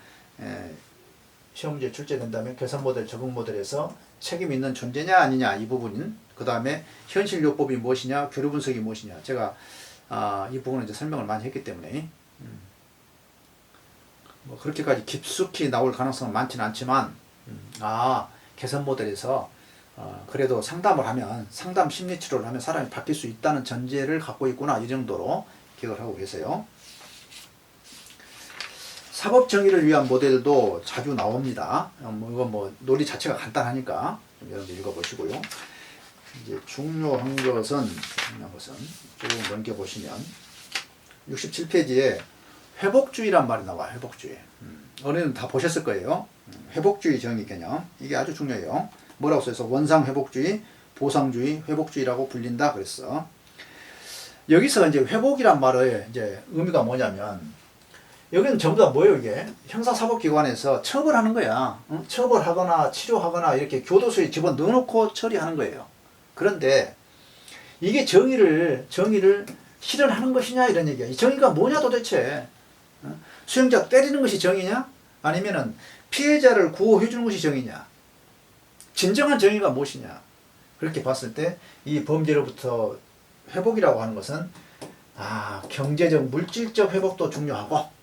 시험 문제 출제된다면 개선 모델, 적응 모델에서 책임 있는 존재냐 아니냐 이 부분인, 그 다음에 현실 요법이 무엇이냐, 교류 분석이 무엇이냐, 제가 이 부분은 이제 설명을 많이 했기 때문에 뭐 그렇게까지 깊숙이 나올 가능성은 많지는 않지만 개선 모델에서 그래도 상담을 하면, 상담 심리치료를 하면 사람이 바뀔 수 있다는 전제를 갖고 있구나, 이 정도로 기억을 하고 계세요. 사법 정의를 위한 모델도 자주 나옵니다. 이건 뭐 논리 자체가 간단하니까 좀 여러분들 읽어보시고요. 이제 중요한 것은 조금 넘겨보시면 67페이지에 회복주의란 말이 나와요. 회복주의. 어른은 다 보셨을 거예요. 회복주의 정의 개념. 이게 아주 중요해요. 뭐라고 써서 원상 회복주의, 보상주의, 회복주의라고 불린다 그랬어. 여기서 이제 회복이란 말의 이제 의미가 뭐냐면, 여기는 전부 다 뭐예요, 이게? 형사사법기관에서 처벌하는 거야. 처벌하거나 치료하거나 이렇게 교도소에 집어 넣어놓고 처리하는 거예요. 그런데 이게 정의를 실현하는 것이냐 이런 얘기야. 이 정의가 뭐냐 도대체? 수용자 때리는 것이 정의냐? 아니면은 피해자를 구호해 주는 것이 정의냐? 진정한 정의가 무엇이냐? 그렇게 봤을 때 이 범죄로부터 회복이라고 하는 것은 경제적, 물질적 회복도 중요하고,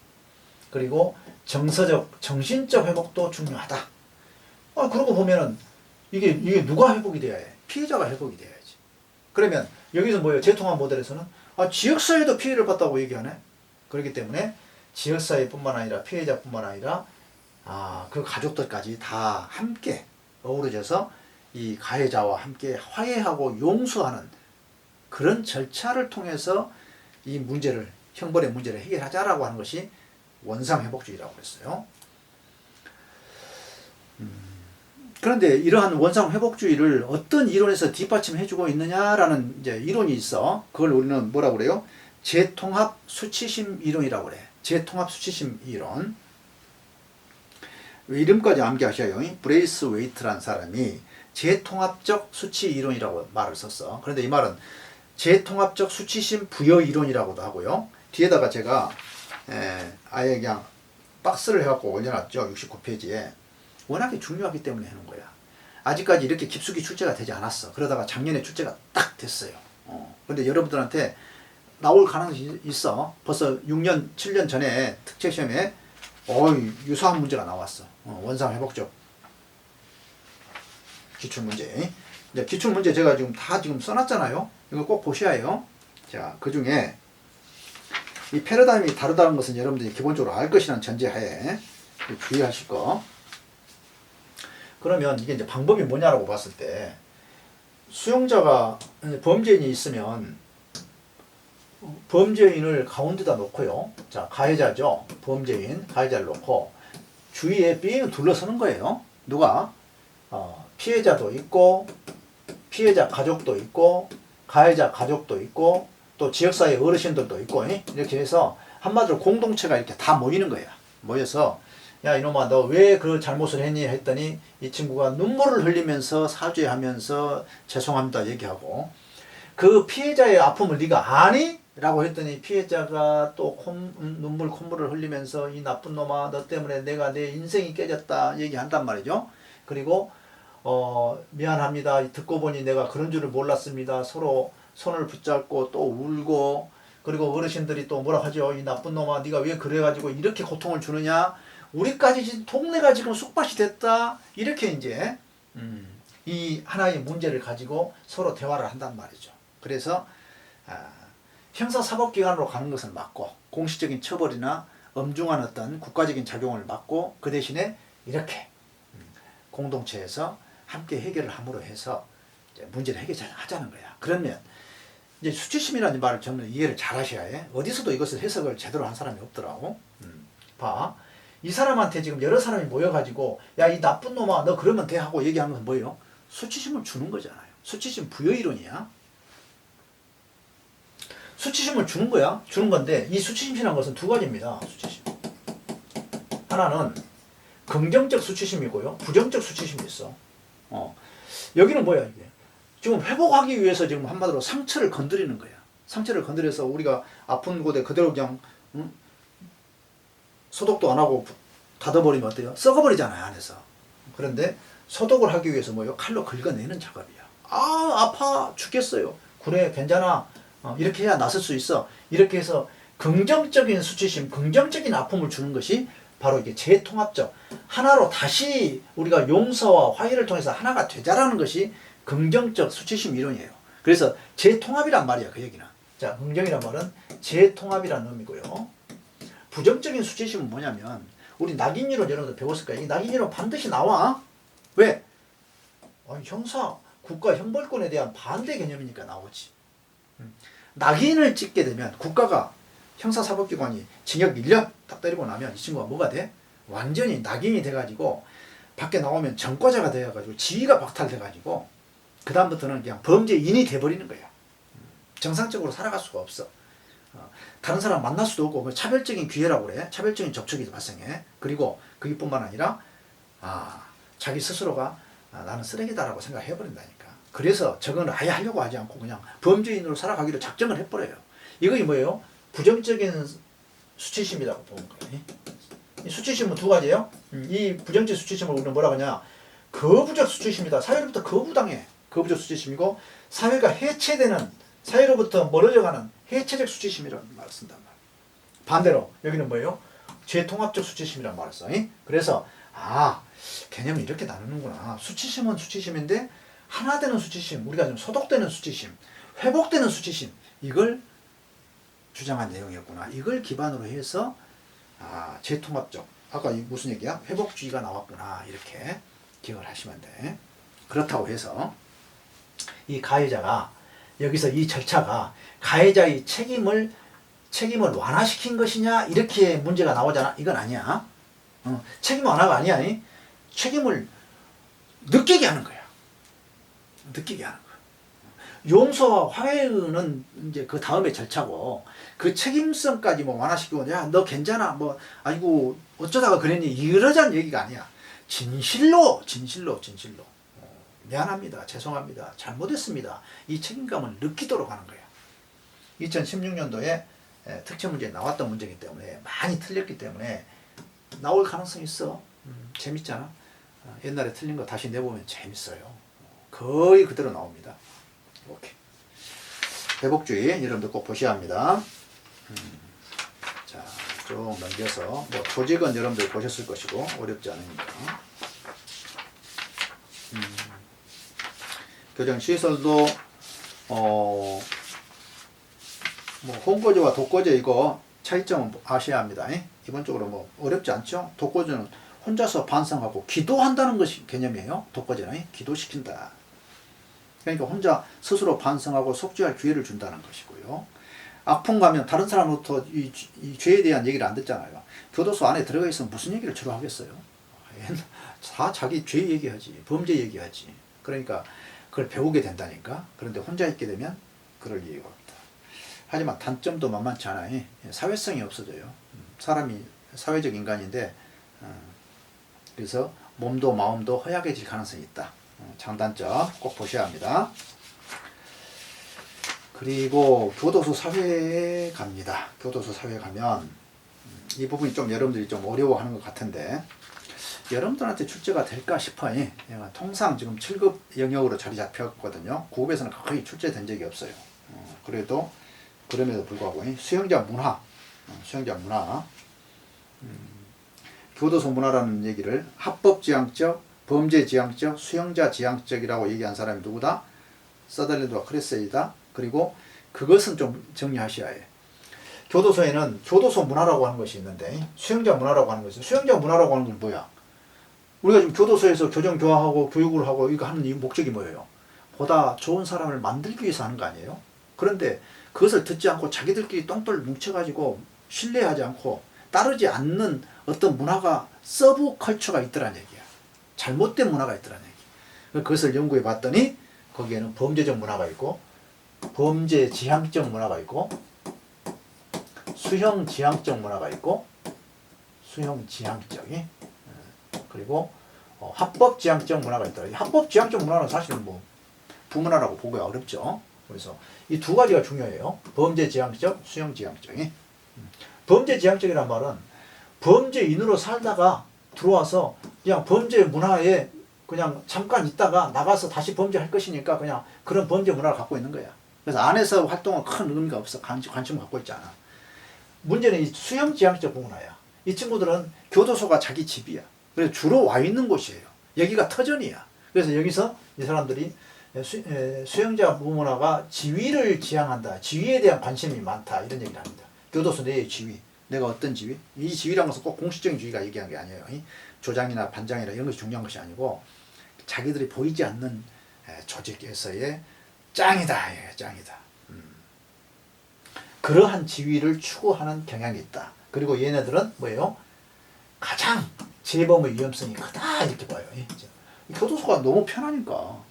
그리고 정서적, 정신적 회복도 중요하다. 그러고 보면은 이게 누가 회복이 돼야 해? 피해자가 회복이 돼야지. 그러면 여기서 뭐예요? 재통합 모델에서는 지역사회도 피해를 봤다고 얘기하네. 그렇기 때문에 지역사회뿐만 아니라 피해자뿐만 아니라 그 가족들까지 다 함께 어우러져서 이 가해자와 함께 화해하고 용서하는 그런 절차를 통해서 이 문제를, 형벌의 문제를 해결하자라고 하는 것이 원상회복주의라고 했어요. 그런데 이러한 원상회복주의를 어떤 이론에서 뒷받침해주고 있느냐라는 이제 이론이 있어. 그걸 우리는 뭐라고 그래요? 재통합 수치심 이론이라고 그래. 재통합 수치심 이론. 이름까지 암기하셔요. 브레이스 웨이트라는 사람이 재통합적 수치 이론이라고 말을 썼어. 그런데 이 말은 재통합적 수치심 부여 이론이라고도 하고요. 뒤에다가 제가 아예 그냥 박스를 해갖고 올려놨죠. 69페이지에. 워낙에 중요하기 때문에 해놓은 거야. 아직까지 이렇게 깊숙이 출제가 되지 않았어. 그러다가 작년에 출제가 딱 됐어요. 근데 여러분들한테 나올 가능성이 있어. 벌써 6년, 7년 전에 특채시험에 유사한 문제가 나왔어. 원상 회복적 기출문제. 이제 기출문제 제가 지금 다 써놨잖아요. 이거 꼭 보셔야 해요. 자, 그 중에 이 패러다임이 다르다는 것은 여러분들이 기본적으로 알 것이라는 전제하에 주의하실 거. 그러면 이게 이제 방법이 뭐냐라고 봤을 때, 수용자가 범죄인이 있으면 범죄인을 가운데다 놓고요. 자, 가해자죠. 범죄인, 가해자를 놓고 주위에 삥 둘러서는 거예요. 누가? 피해자도 있고, 피해자 가족도 있고, 가해자 가족도 있고, 또 지역사회 어르신들도 있고, 이렇게 해서 한마디로 공동체가 이렇게 다 모이는 거야. 모여서, 야, 이놈아, 너 왜 그 잘못을 했니? 했더니 이 친구가 눈물을 흘리면서 사죄하면서 죄송합니다 얘기하고, 그 피해자의 아픔을 네가 아니? 라고 했더니 피해자가 또 눈물 콧물을 흘리면서 이 나쁜 놈아, 너 때문에 내가 내 인생이 깨졌다 얘기한단 말이죠. 그리고 미안합니다. 듣고 보니 내가 그런 줄을 몰랐습니다. 서로 손을 붙잡고 또 울고, 그리고 어르신들이 또 뭐라 하죠. 이 나쁜 놈아, 네가 왜 그래가지고 이렇게 고통을 주느냐? 우리까지 동네가 지금 쑥밭이 됐다. 이렇게 이제 이 하나의 문제를 가지고 서로 대화를 한단 말이죠. 그래서 형사사법기관으로 가는 것은 맞고, 공식적인 처벌이나 엄중한 어떤 국가적인 작용을 막고, 그 대신에 이렇게 공동체에서 함께 해결을 함으로 해서 이제 문제를 해결하자는 거야. 그러면 이제 수치심이라는 말을 저는 이해를 잘 하셔야 해. 어디서도 이것을 해석을 제대로 한 사람이 없더라고. 봐. 이 사람한테 지금 여러 사람이 모여가지고, 야, 이 나쁜 놈아, 너 그러면 돼 하고 얘기하는 건 뭐예요? 수치심을 주는 거잖아요. 수치심 부여 이론이야. 수치심을 주는 거야. 주는 건데, 이 수치심이라는 것은 두 가지입니다. 수치심. 하나는 긍정적 수치심이고요. 부정적 수치심이 있어. 여기는 뭐야, 이게? 지금 회복하기 위해서 지금 한마디로 상처를 건드리는 거야. 상처를 건드려서 우리가 아픈 곳에 그대로 그냥, 소독도 안 하고 닫아버리면 어때요? 썩어버리잖아요, 안에서. 그런데 소독을 하기 위해서 뭐예요? 칼로 긁어내는 작업이야. 아파 죽겠어요. 그래, 괜찮아. 이렇게 해야 나설 수 있어. 이렇게 해서 긍정적인 수치심, 긍정적인 아픔을 주는 것이 바로 이게 재통합적, 하나로 다시 우리가 용서와 화해를 통해서 하나가 되자라는 것이 긍정적 수치심 이론이에요. 그래서 재통합이란 말이야, 그 얘기는. 자, 긍정이란 말은 재통합이라는 의미고요. 부정적인 수치심은 뭐냐면, 우리 낙인이론 여러분들 배웠을 거예요. 이 낙인이론 반드시 나와. 왜? 형사, 국가 형벌권에 대한 반대 개념이니까 나오지. 낙인을 찍게 되면 국가가, 형사사법기관이 징역 1년 딱 때리고 나면 이 친구가 뭐가 돼? 완전히 낙인이 돼가지고 밖에 나오면 전과자가 돼가지고 지위가 박탈돼가지고 그 다음부터는 그냥 범죄인이 돼버리는 거야. 정상적으로 살아갈 수가 없어. 다른 사람 만날 수도 없고, 차별적인 기회라고 그래. 차별적인 접촉이 발생해. 그리고 그뿐만 아니라 자기 스스로가 나는 쓰레기다라고 생각해버린다니까. 그래서 저건 아예 하려고 하지 않고 그냥 범죄인으로 살아가기로 작정을 해버려요. 이것이 뭐예요? 부정적인 수치심이라고 보는 거예요. 이 수치심은 두 가지예요. 이 부정적 수치심을 우리는 뭐라고 하냐? 거부적 수치심이다. 사회로부터 거부당해. 거부적 수치심이고, 사회가 해체되는, 사회로부터 멀어져가는 해체적 수치심이라는 말을 쓴단 말이에요. 반대로 여기는 뭐예요? 재통합적 수치심이라는 말을 써. 그래서 개념이 이렇게 나누는구나. 수치심은 수치심인데 하나 되는 수치심, 우리가 좀 소독되는 수치심, 회복되는 수치심, 이걸 주장한 내용이었구나. 이걸 기반으로 해서 재통합적, 아까 무슨 얘기야? 회복주의가 나왔구나. 이렇게 기억을 하시면 돼. 그렇다고 해서 이 가해자가, 여기서 이 절차가 가해자의 책임을 완화시킨 것이냐, 이렇게 문제가 나오잖아. 이건 아니야. 책임 완화가 아니야. 책임을 느끼게 하는 거야. 느끼게 하는 거야. 용서와 화해는 이제 그 다음에 절차고, 그 책임성까지 뭐 완화시키고, 야, 너 괜찮아, 뭐, 아이고, 어쩌다가 그랬니, 이러자는 얘기가 아니야. 진실로. 미안합니다. 죄송합니다. 잘못했습니다. 이 책임감을 느끼도록 하는 거야. 2016년도에 특채 문제에 나왔던 문제이기 때문에, 많이 틀렸기 때문에, 나올 가능성이 있어. 재밌잖아. 옛날에 틀린 거 다시 내보면 재밌어요. 거의 그대로 나옵니다. 오케이. 회복주의 여러분들 꼭 보셔야 합니다. 자, 쭉 넘겨서 뭐 조직은 여러분들 보셨을 것이고 어렵지 않으니까. 교정 시설도 뭐 혼거제와 독거제 이거 차이점은 아셔야 합니다. 기본적으로 뭐 어렵지 않죠? 독거제는 혼자서 반성하고 기도한다는 것이 개념이에요. 독거제는 기도시킨다. 그러니까 혼자 스스로 반성하고 속죄할 기회를 준다는 것이고요. 아픔 가면 다른 사람으로부터 이 죄에 대한 얘기를 안 듣잖아요. 교도소 안에 들어가 있으면 무슨 얘기를 주로 하겠어요? 다 자기 죄 얘기하지, 범죄 얘기하지. 그러니까 그걸 배우게 된다니까. 그런데 혼자 있게 되면 그럴 이유가 없다. 하지만 단점도 만만치 않아요. 사회성이 없어져요. 사람이 사회적 인간인데 그래서 몸도 마음도 허약해질 가능성이 있다. 장단점 꼭 보셔야 합니다. 그리고 교도소 사회에 갑니다. 교도소 사회에 가면 이 부분이 좀 여러분들이 좀 어려워하는 것 같은데 여러분들한테 출제가 될까 싶어요. 통상 지금 7급 영역으로 자리 잡혔거든요. 9급에서는 거의 출제된 적이 없어요. 그래도 그럼에도 불구하고 수용자 문화, 교도소 문화라는 얘기를 합법지향적, 범죄지향적, 수용자지향적이라고 얘기한 사람이 누구다? 서덜랜드와 크레세이다. 그리고 그것은 좀 정리하셔야 해요. 교도소에는 교도소 문화라고 하는 것이 있는데 수용자 문화라고 하는 것이 수용자 문화라고 하는 건 뭐야? 우리가 지금 교도소에서 교정 교화하고 교육을 하고 이거 하는 이 목적이 뭐예요? 보다 좋은 사람을 만들기 위해서 하는 거 아니에요? 그런데 그것을 듣지 않고 자기들끼리 똥돌 뭉쳐가지고 신뢰하지 않고 따르지 않는 어떤 문화가 서브 컬처가 있더란 얘기야. 잘못된 문화가 있더란 얘기. 그것을 연구해 봤더니 거기에는 범죄적 문화가 있고 범죄 지향적 문화가 있고 수형 지향적 문화가 있고 수형 지향적이 그리고 합법 지향적 문화가 있더라. 합법 지향적 문화는 사실은 뭐 부문화라고 보기가 어렵죠. 그래서 이 두 가지가 중요해요. 범죄 지향적, 수형 지향적이. 범죄 지향적이란 말은 범죄인으로 살다가 들어와서 그냥 범죄 문화에 그냥 잠깐 있다가 나가서 다시 범죄할 것이니까 그냥 그런 범죄 문화를 갖고 있는 거야. 그래서 안에서 활동은 큰 의미가 없어. 관심을 갖고 있지 않아. 문제는 이 수형 지향적 문화야. 이 친구들은 교도소가 자기 집이야. 그래서 주로 와 있는 곳이에요. 여기가 터전이야. 그래서 여기서 이 사람들이 수용자 문화가 지위를 지향한다. 지위에 대한 관심이 많다. 이런 얘기를 합니다. 교도소 내의 지위. 내가 어떤 지위? 이 지위라는 것은 꼭 공식적인 지위가 얘기한 게 아니에요. 조장이나 반장이나 이런 것이 중요한 것이 아니고 자기들이 보이지 않는 조직에서의 짱이다. 짱이다. 그러한 지위를 추구하는 경향이 있다. 그리고 얘네들은 뭐예요? 가장 재범의 위험성이 크다 이렇게 봐요. 교도소가 너무 편하니까.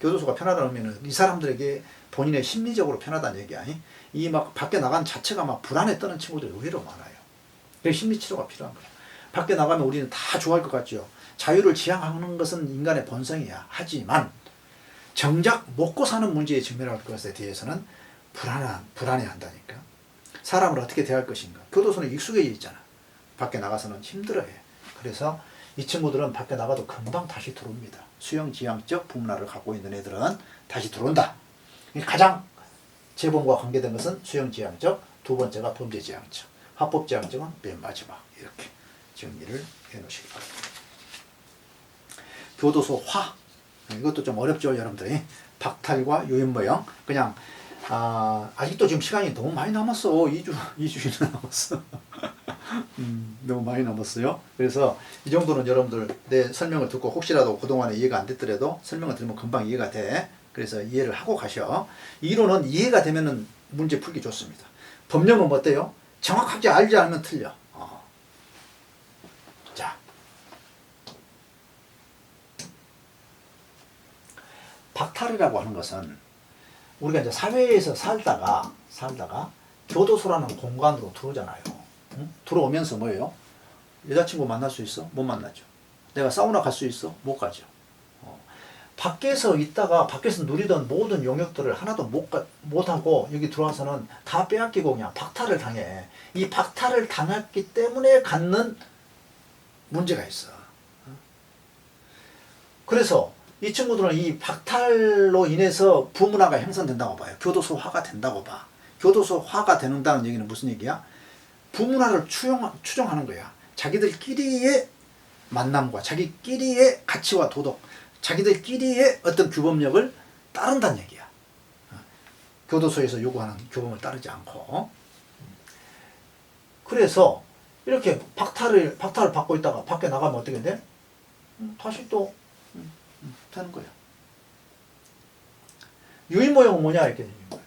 교도소가 편하다는 의미는 이 사람들에게 본인의 심리적으로 편하다는 얘기야. 이 막 밖에 나간 자체가 막 불안에 떠는 친구들이 의외로 많아요. 그래서 심리치료가 필요한 거야. 밖에 나가면 우리는 다 좋아할 것 같죠. 자유를 지향하는 것은 인간의 본성이야. 하지만 정작 먹고 사는 문제에 직면할 것에 대해서는 불안해한다니까. 사람을 어떻게 대할 것인가. 교도소는 익숙해져 있잖아. 밖에 나가서는 힘들어해. 그래서 이 친구들은 밖에 나가도 금방 다시 들어옵니다. 수용지향적 부문화를 갖고 있는 애들은 다시 들어온다. 가장 재범과 관계된 것은 수용지향적, 두 번째가 범죄지향적, 합법지향적은 맨 마지막. 이렇게 정리를 해 놓으시기 바랍니다. 교도소화. 이것도 좀 어렵죠, 여러분들이. 박탈과 유인모형. 그냥 아직도 지금 시간이 너무 많이 남았어. 2주나 남았어. 너무 많이 남았어요. 그래서 이 정도는 여러분들 내 설명을 듣고 혹시라도 그동안에 이해가 안 됐더라도 설명을 들으면 금방 이해가 돼. 그래서 이해를 하고 가셔. 이론은 이해가 되면은 문제 풀기 좋습니다. 법령은 어때요? 정확하게 알지 않으면 틀려. 자, 박탈이라고 하는 것은 우리가 이제 사회에서 살다가 교도소라는 공간으로 들어오잖아요. 응? 들어오면서 뭐예요? 여자친구 만날 수 있어? 못 만나죠. 내가 사우나 갈 수 있어? 못 가죠. 밖에서 있다가 밖에서 누리던 모든 영역들을 하나도 못하고 여기 들어와서는 다 빼앗기고 그냥 박탈을 당해. 이 박탈을 당했기 때문에 갖는 문제가 있어. 그래서 이 친구들은 이 박탈로 인해서 부문화가 형성된다고 봐요. 교도소화가 된다고 봐. 교도소화가 된다는 얘기는 무슨 얘기야? 부문화를 추종하는 거야. 자기들끼리의 만남과 자기끼리의 가치와 도덕, 자기들끼리의 어떤 규범력을 따른다는 얘기야. 교도소에서 요구하는 규범을 따르지 않고. 그래서 이렇게 박탈을 받고 있다가 밖에 나가면 어떻게 돼? 다시 또 되는 거야. 유인모형은 뭐냐 이렇게 되는 거야.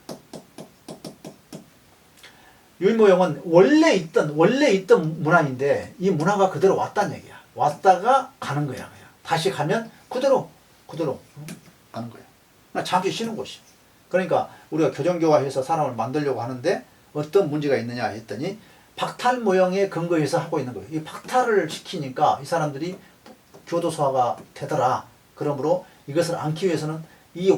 유인모형은 원래 있던 문화인데 이 문화가 그대로 왔다는 얘기야. 왔다가 가는 거야. 그냥. 다시 가면 그대로 가는 거야. 그러니까 잠시 쉬는 곳이야. 그러니까 우리가 교정교화해서 사람을 만들려고 하는데 어떤 문제가 있느냐 했더니 박탈 모형에 근거해서 하고 있는 거예요. 이 박탈을 시키니까 이 사람들이 교도소화가 되더라. 그러므로 이것을 안기 위해서는 이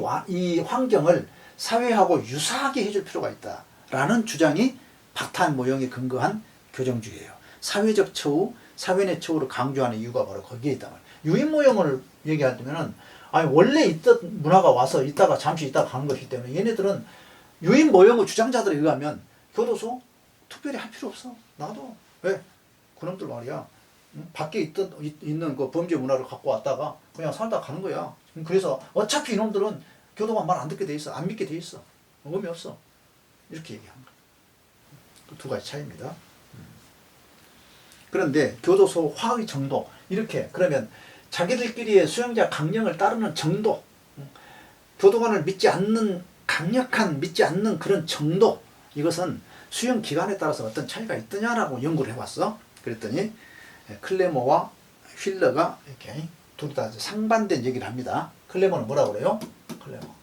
환경을 사회하고 유사하게 해줄 필요가 있다. 라는 주장이 박탈 모형에 근거한 교정주의예요. 사회적 처우, 사회 내 처우를 강조하는 이유가 바로 거기에 있다. 유인 모형을 얘기하면은 아니 원래 있던 문화가 와서 있다가 잠시 있다가 가는 것이기 때문에 얘네들은 유인 모형의 주장자들에 의하면 교도소 특별히 할 필요 없어. 나도 왜? 그놈들 말이야. 밖에 있는 그 범죄 문화를 갖고 왔다가 그냥 살다 가는 거야. 그래서 어차피 이놈들은 교도관 말 안 듣게 돼 있어. 안 믿게 돼 있어. 의미 없어. 이렇게 얘기한 거야. 두 가지 차이입니다. 그런데 교도소 화의 정도 이렇게 그러면 자기들끼리의 수용자 강령을 따르는 정도, 교도관을 믿지 않는 강력한 믿지 않는 그런 정도, 이것은 수용 기간에 따라서 어떤 차이가 있더냐라고 연구를 해봤어. 그랬더니 클레모와 휠러가 이렇게 둘 다 상반된 얘기를 합니다. 클레모는 뭐라고 그래요? 클레모.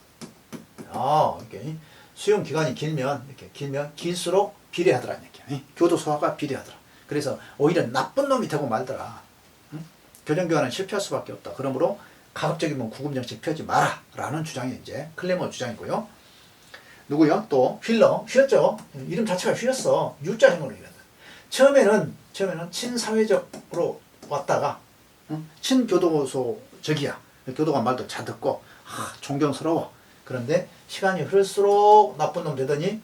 이렇게 수용 기간이 길면 길수록 비례하더라는 얘기야. 교도소화가 비례하더라. 그래서 오히려 나쁜 놈이 되고 말더라. 교정교화는 실패할 수밖에 없다. 그러므로 가급적이면 구금정책 펴지 마라. 라는 주장이 이제 클레모 주장이고요. 누구요? 또 휠렀죠. 이름 자체가 휠었어. U자 형으로 이랬다. 처음에는 친사회적으로 왔다가 친교도소적이야. 교도관 말도 잘 듣고 존경스러워. 그런데 시간이 흐를수록 나쁜 놈 되더니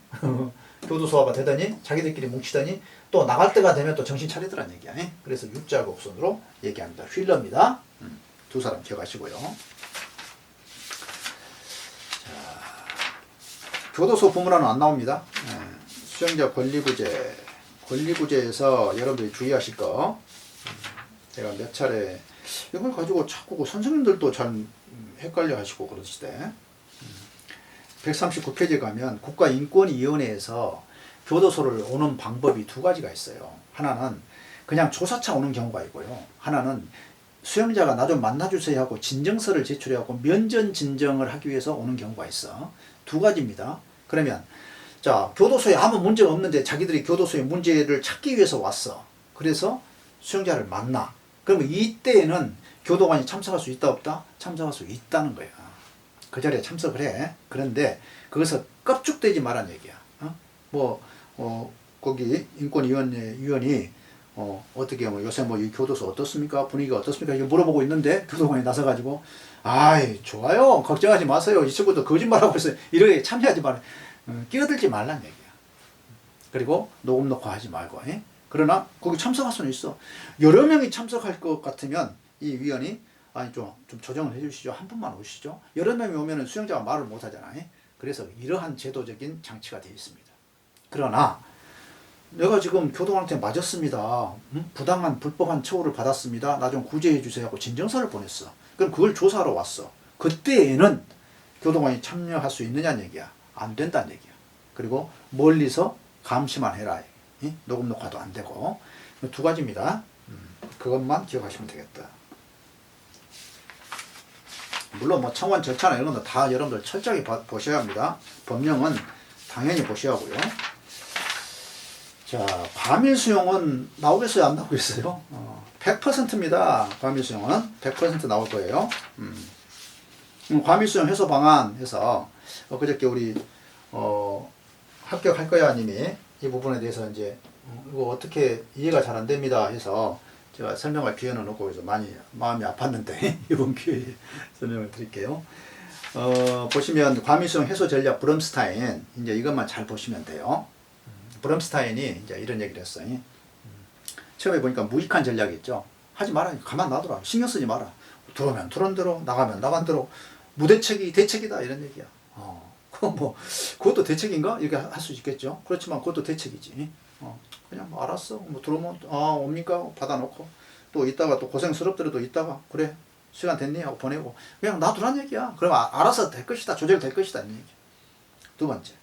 교도소화가 되더니 자기들끼리 뭉치더니 또 나갈 때가 되면 또 정신 차리더란 얘기야. 그래서 U자 곡선으로 얘기합니다. 휠러입니다. 두 사람 기억하시고요. 자, 교도소 부문화는 안 나옵니다. 수용자 권리구제에서 여러분들이 주의하실 거 제가 몇 차례 이걸 가지고 자꾸 선생님들도 잘 헷갈려 하시고 그러시대. 139페이지에 가면 국가인권위원회에서 교도소를 오는 방법이 두 가지가 있어요. 하나는 그냥 조사차 오는 경우가 있고요. 하나는 수용자가 나 좀 만나주세요 하고 진정서를 제출해갖고 면전 진정을 하기 위해서 오는 경우가 있어. 두 가지입니다. 그러면 자, 교도소에 아무 문제가 없는데 자기들이 교도소에 문제를 찾기 위해서 왔어. 그래서 수용자를 만나. 그러면 이때에는 교도관이 참석할 수 있다 없다? 참석할 수 있다는 거야. 그 자리에 참석을 해. 그런데 그것을 껍죽대지 말란 얘기야. 거기 인권위원이 어떻게 요새 이 교도소 어떻습니까? 분위기가 어떻습니까? 이렇게 물어보고 있는데 교도관이 나서가지고 아이 좋아요. 걱정하지 마세요. 이 친구도 거짓말하고 있어요. 이렇게 참여하지 말아요. 끼어들지 말란 얘기야. 그리고 녹음 녹화하지 말고. 그러나 거기 참석할 수는 있어. 여러 명이 참석할 것 같으면 이 위원이 아니 좀 조정을 해주시죠. 한 분만 오시죠. 여러 명이 오면은 수용자가 말을 못 하잖아. 그래서 이러한 제도적인 장치가 되어 있습니다. 그러나 내가 지금 교도관한테 맞았습니다. 부당한 불법한 처우를 받았습니다. 나 좀 구제해 주세요 하고 진정서를 보냈어. 그럼 그걸 조사하러 왔어. 그때에는 교도관이 참여할 수 있느냐는 얘기야. 안 된다는 얘기야. 그리고 멀리서 감시만 해라. 녹음 녹화도 안 되고. 두 가지입니다. 그것만 기억하시면 되겠다. 물론 뭐 청원 절차나 이런 것도 다 여러분들 철저하게 보셔야 합니다. 법령은 당연히 보셔야 하고요. 자, 과밀 수용은 나오겠어요? 안 나오겠어요? 100%입니다. 과밀 수용은 100% 나올 거예요. 과밀 수용 해소 방안 해서 그저께 우리 합격할 거야 님이 이 부분에 대해서 이제 이거 어떻게 이해가 잘 안 됩니다 해서 제가 설명할 기회는 없고 그래서 많이 마음이 아팠는데 이번 기회에 설명을 드릴게요. 보시면 과밀수용 해소 전략 브럼스타인 이제 이것만 잘 보시면 돼요. 브럼스타인이 이제 이런 얘기를 했어요. 처음에 보니까 무익한 전략이었죠. 하지 마라. 가만 놔둬라. 신경 쓰지 마라. 들어오면 들어온 대로 나가면 나간 대로 무대책이 대책이다 이런 얘기야. 그것도 대책인가? 이렇게 할 수 있겠죠. 그렇지만 그것도 대책이지. 그냥 뭐 알았어. 뭐 들어오면 옵니까? 받아놓고 또 있다가 또 고생스럽더라도 있다가 그래 시간 됐니? 하고 보내고 그냥 놔두란 얘기야. 그럼 알아서 될 것이다. 조절될 것이다 이런 얘기. 두 번째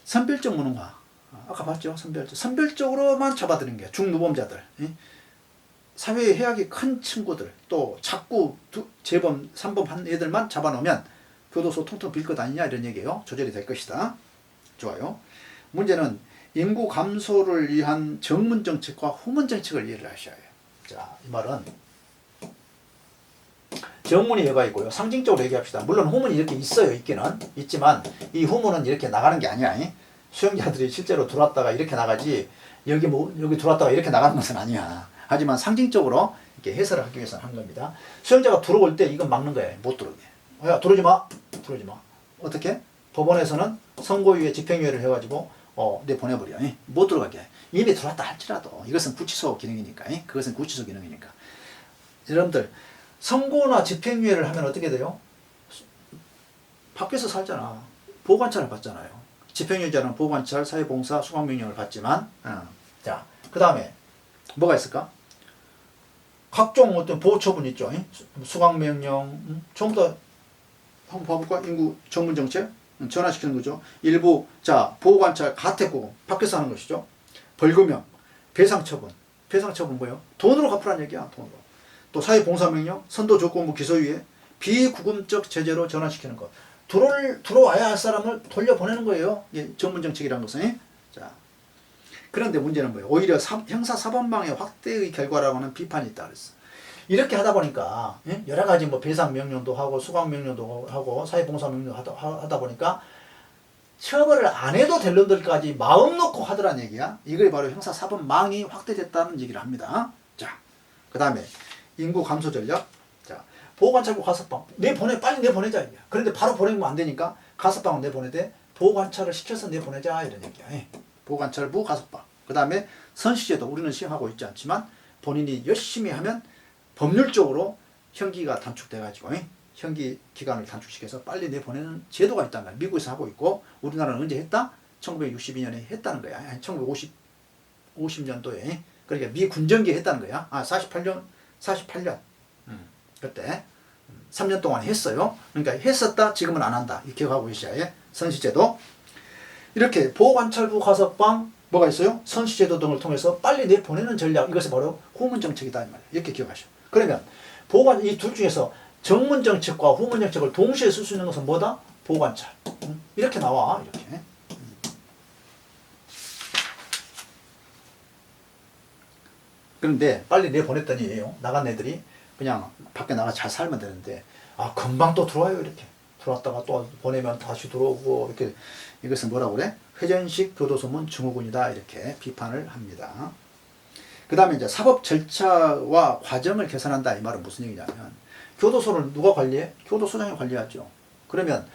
선별적 무능화. 아까 봤죠? 선별적으로만 잡아들인 게 중무범자들, 사회에 해악이 큰 친구들, 또 자꾸 재범, 3범 한 애들만 잡아놓으면 교도소 통통 빌 것 아니냐 이런 얘기예요. 조절이 될 것이다. 좋아요. 문제는 인구 감소를 위한 정문 정책과 후문 정책을 이해를 하셔야 해요. 자, 이 말은 정문이 여가 있고요. 상징적으로 얘기합시다. 물론 후문이 이렇게 있어요. 있기는 있지만 이 후문은 이렇게 나가는 게 아니야. 수용자들이 실제로 들어왔다가 이렇게 나가지 여기 들어왔다가 이렇게 나가는 것은 아니야. 하지만 상징적으로 이렇게 해설을 하기 위해서 한 겁니다. 수용자가 들어올 때 이건 막는 거예요. 못 들어오게. 야, 들어오지 마. 들어오지 마. 어떻게? 법원에서는 선고유예 집행유예를 해가지고 내보내버려. 못 들어가게. 이미 들어왔다 할지라도 이것은 구치소 기능이니까. 그것은 구치소 기능이니까. 여러분들 선고나 집행유예를 하면 어떻게 돼요? 밖에서 살잖아. 보호관찰을 받잖아요. 집행유예자는 보호관찰, 사회봉사, 수강명령을 받지만 자, 그 다음에 뭐가 있을까? 각종 어떤 보호처분 있죠. 수강명령, 전부 다 한번 봐볼까? 인구 정문정책 전환시키는 거죠. 일부 자 보호관찰, 가택구금 밖에서 하는 것이죠. 벌금형, 배상처분. 배상처분 뭐예요? 돈으로 갚으라는 얘기야. 돈으로. 또 사회봉사명령, 선도조건부 기소유예, 비구금적 제재로 전환시키는 것. 들어와야 할 사람을 돌려보내는 거예요. 전문정책이라는 것은. 자, 그런데 문제는 뭐예요? 오히려 형사사법망의 확대의 결과라고 하는 비판이 있다 그랬어. 이렇게 하다 보니까 여러 가지 뭐 배상명령도 하고 수강명령도 하고 사회봉사명령도 하다 보니까 처벌을 안 해도 될 놈들까지 마음 놓고 하더란 얘기야. 이게 바로 형사사법망이 확대됐다는 얘기를 합니다. 자, 그 다음에 인구 감소 전략. 자, 보호관찰부 가석방 빨리 내보내자 이거야. 그런데 바로 보내면 안 되니까 가석방은 내보내되 보호관찰을 시켜서 내보내자 이런 얘기야. 보호관찰부 가석방. 그 다음에 선시제도 우리는 시행하고 있지 않지만 본인이 열심히 하면 법률적으로 형기가 단축돼가지고 형기 기간을 단축시켜서 빨리 내보내는 제도가 있단 말이야. 미국에서 하고 있고 우리나라는 언제 했다? 1962년에 했다는 거야. 1950년도에 그러니까 미군정기에 했다는 거야. 48년 그때 3년 동안 했어요. 그러니까 했었다 지금은 안 한다. 이렇게 기억하고 계셔야 해. 선시제도 이렇게 보호관찰부 가석방 뭐가 있어요? 선시제도 등을 통해서 빨리 내보내는 전략 이것이 바로 후문정책이다 이 말이에요. 이렇게 기억하시오. 그러면 이 둘 중에서 정문정책과 후문정책을 동시에 쓸 수 있는 것은 뭐다? 보호관찰. 이렇게 나와 이렇게. 그런데 빨리 내보냈더니 나간 애들이 그냥 밖에 나가 잘 살면 되는데 금방 또 들어와요. 이렇게 들어왔다가 또 보내면 다시 들어오고 이렇게. 이것은 뭐라고 그래? 회전식 교도소문 증후군이다 이렇게 비판을 합니다. 그 다음에 이제 사법 절차와 과정을 개선한다 이 말은 무슨 얘기냐면 교도소를 누가 관리해? 교도소장이 관리하죠. 그러면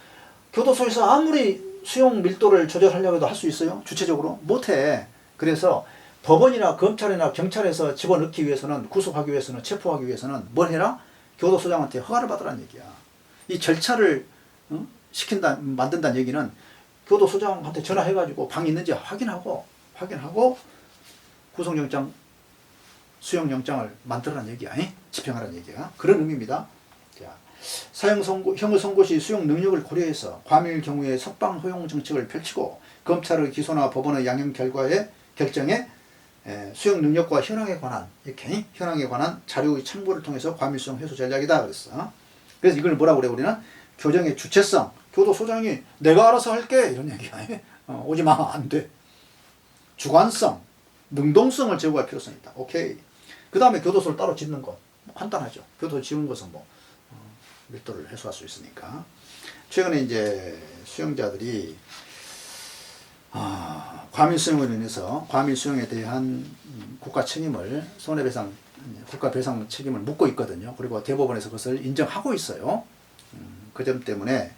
교도소에서 아무리 수용 밀도를 조절하려고 해도 할 수 있어요? 주체적으로? 못해. 그래서 법원이나 검찰이나 경찰에서 집어넣기 위해서는 구속하기 위해서는 체포하기 위해서는 뭘 해라? 교도소장한테 허가를 받으라는 얘기야. 이 절차를 만든다는 얘기는 교도소장한테 전화해가지고 방이 있는지 확인하고 구속영장, 수용영장을 만들라는 얘기야. 집행하라는 얘기야. 그런 의미입니다. 자, 형을 선고 시 수용 능력을 고려해서 과밀 경우에 석방 허용 정책을 펼치고 검찰의 기소나 법원의 양형 결정에 수용 능력과 현황에 관한 자료의 참고를 통해서 과밀성 해소 전략이다 그랬어. 그래서 이걸 뭐라고 그래 우리는 교정의 주체성. 교도소장이 내가 알아서 할게 이런 얘기야. 오지 마, 안 돼. 주관성, 능동성을 제고할 필요성이 있다. 오케이. 그 다음에 교도소를 따로 짓는 것 간단하죠. 교도소 지은 것은 뭐 밀도를 해소할 수 있으니까. 최근에 이제 수용자들이 과밀 수용으로 인해서 과밀 수용에 대한 국가 책임을 손해배상 국가 배상 책임을 묻고 있거든요. 그리고 대법원에서 그것을 인정하고 있어요. 그 점 때문에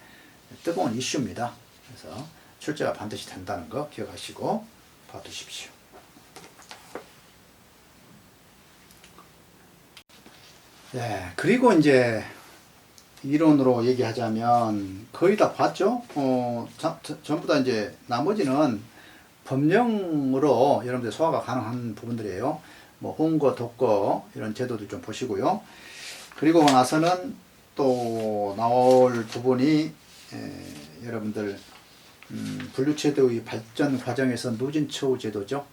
뜨거운 이슈입니다. 그래서 출제가 반드시 된다는 거 기억하시고 봐두십시오. 네, 그리고 이제 이론으로 얘기하자면 거의 다 봤죠? 전부 다 이제 나머지는 법령으로 여러분들 소화가 가능한 부분들이에요. 뭐 홍거, 독거 이런 제도도 좀 보시고요. 그리고 나서는 또 나올 부분이 여러분들 분류제도의 발전 과정에서 누진처우 제도죠.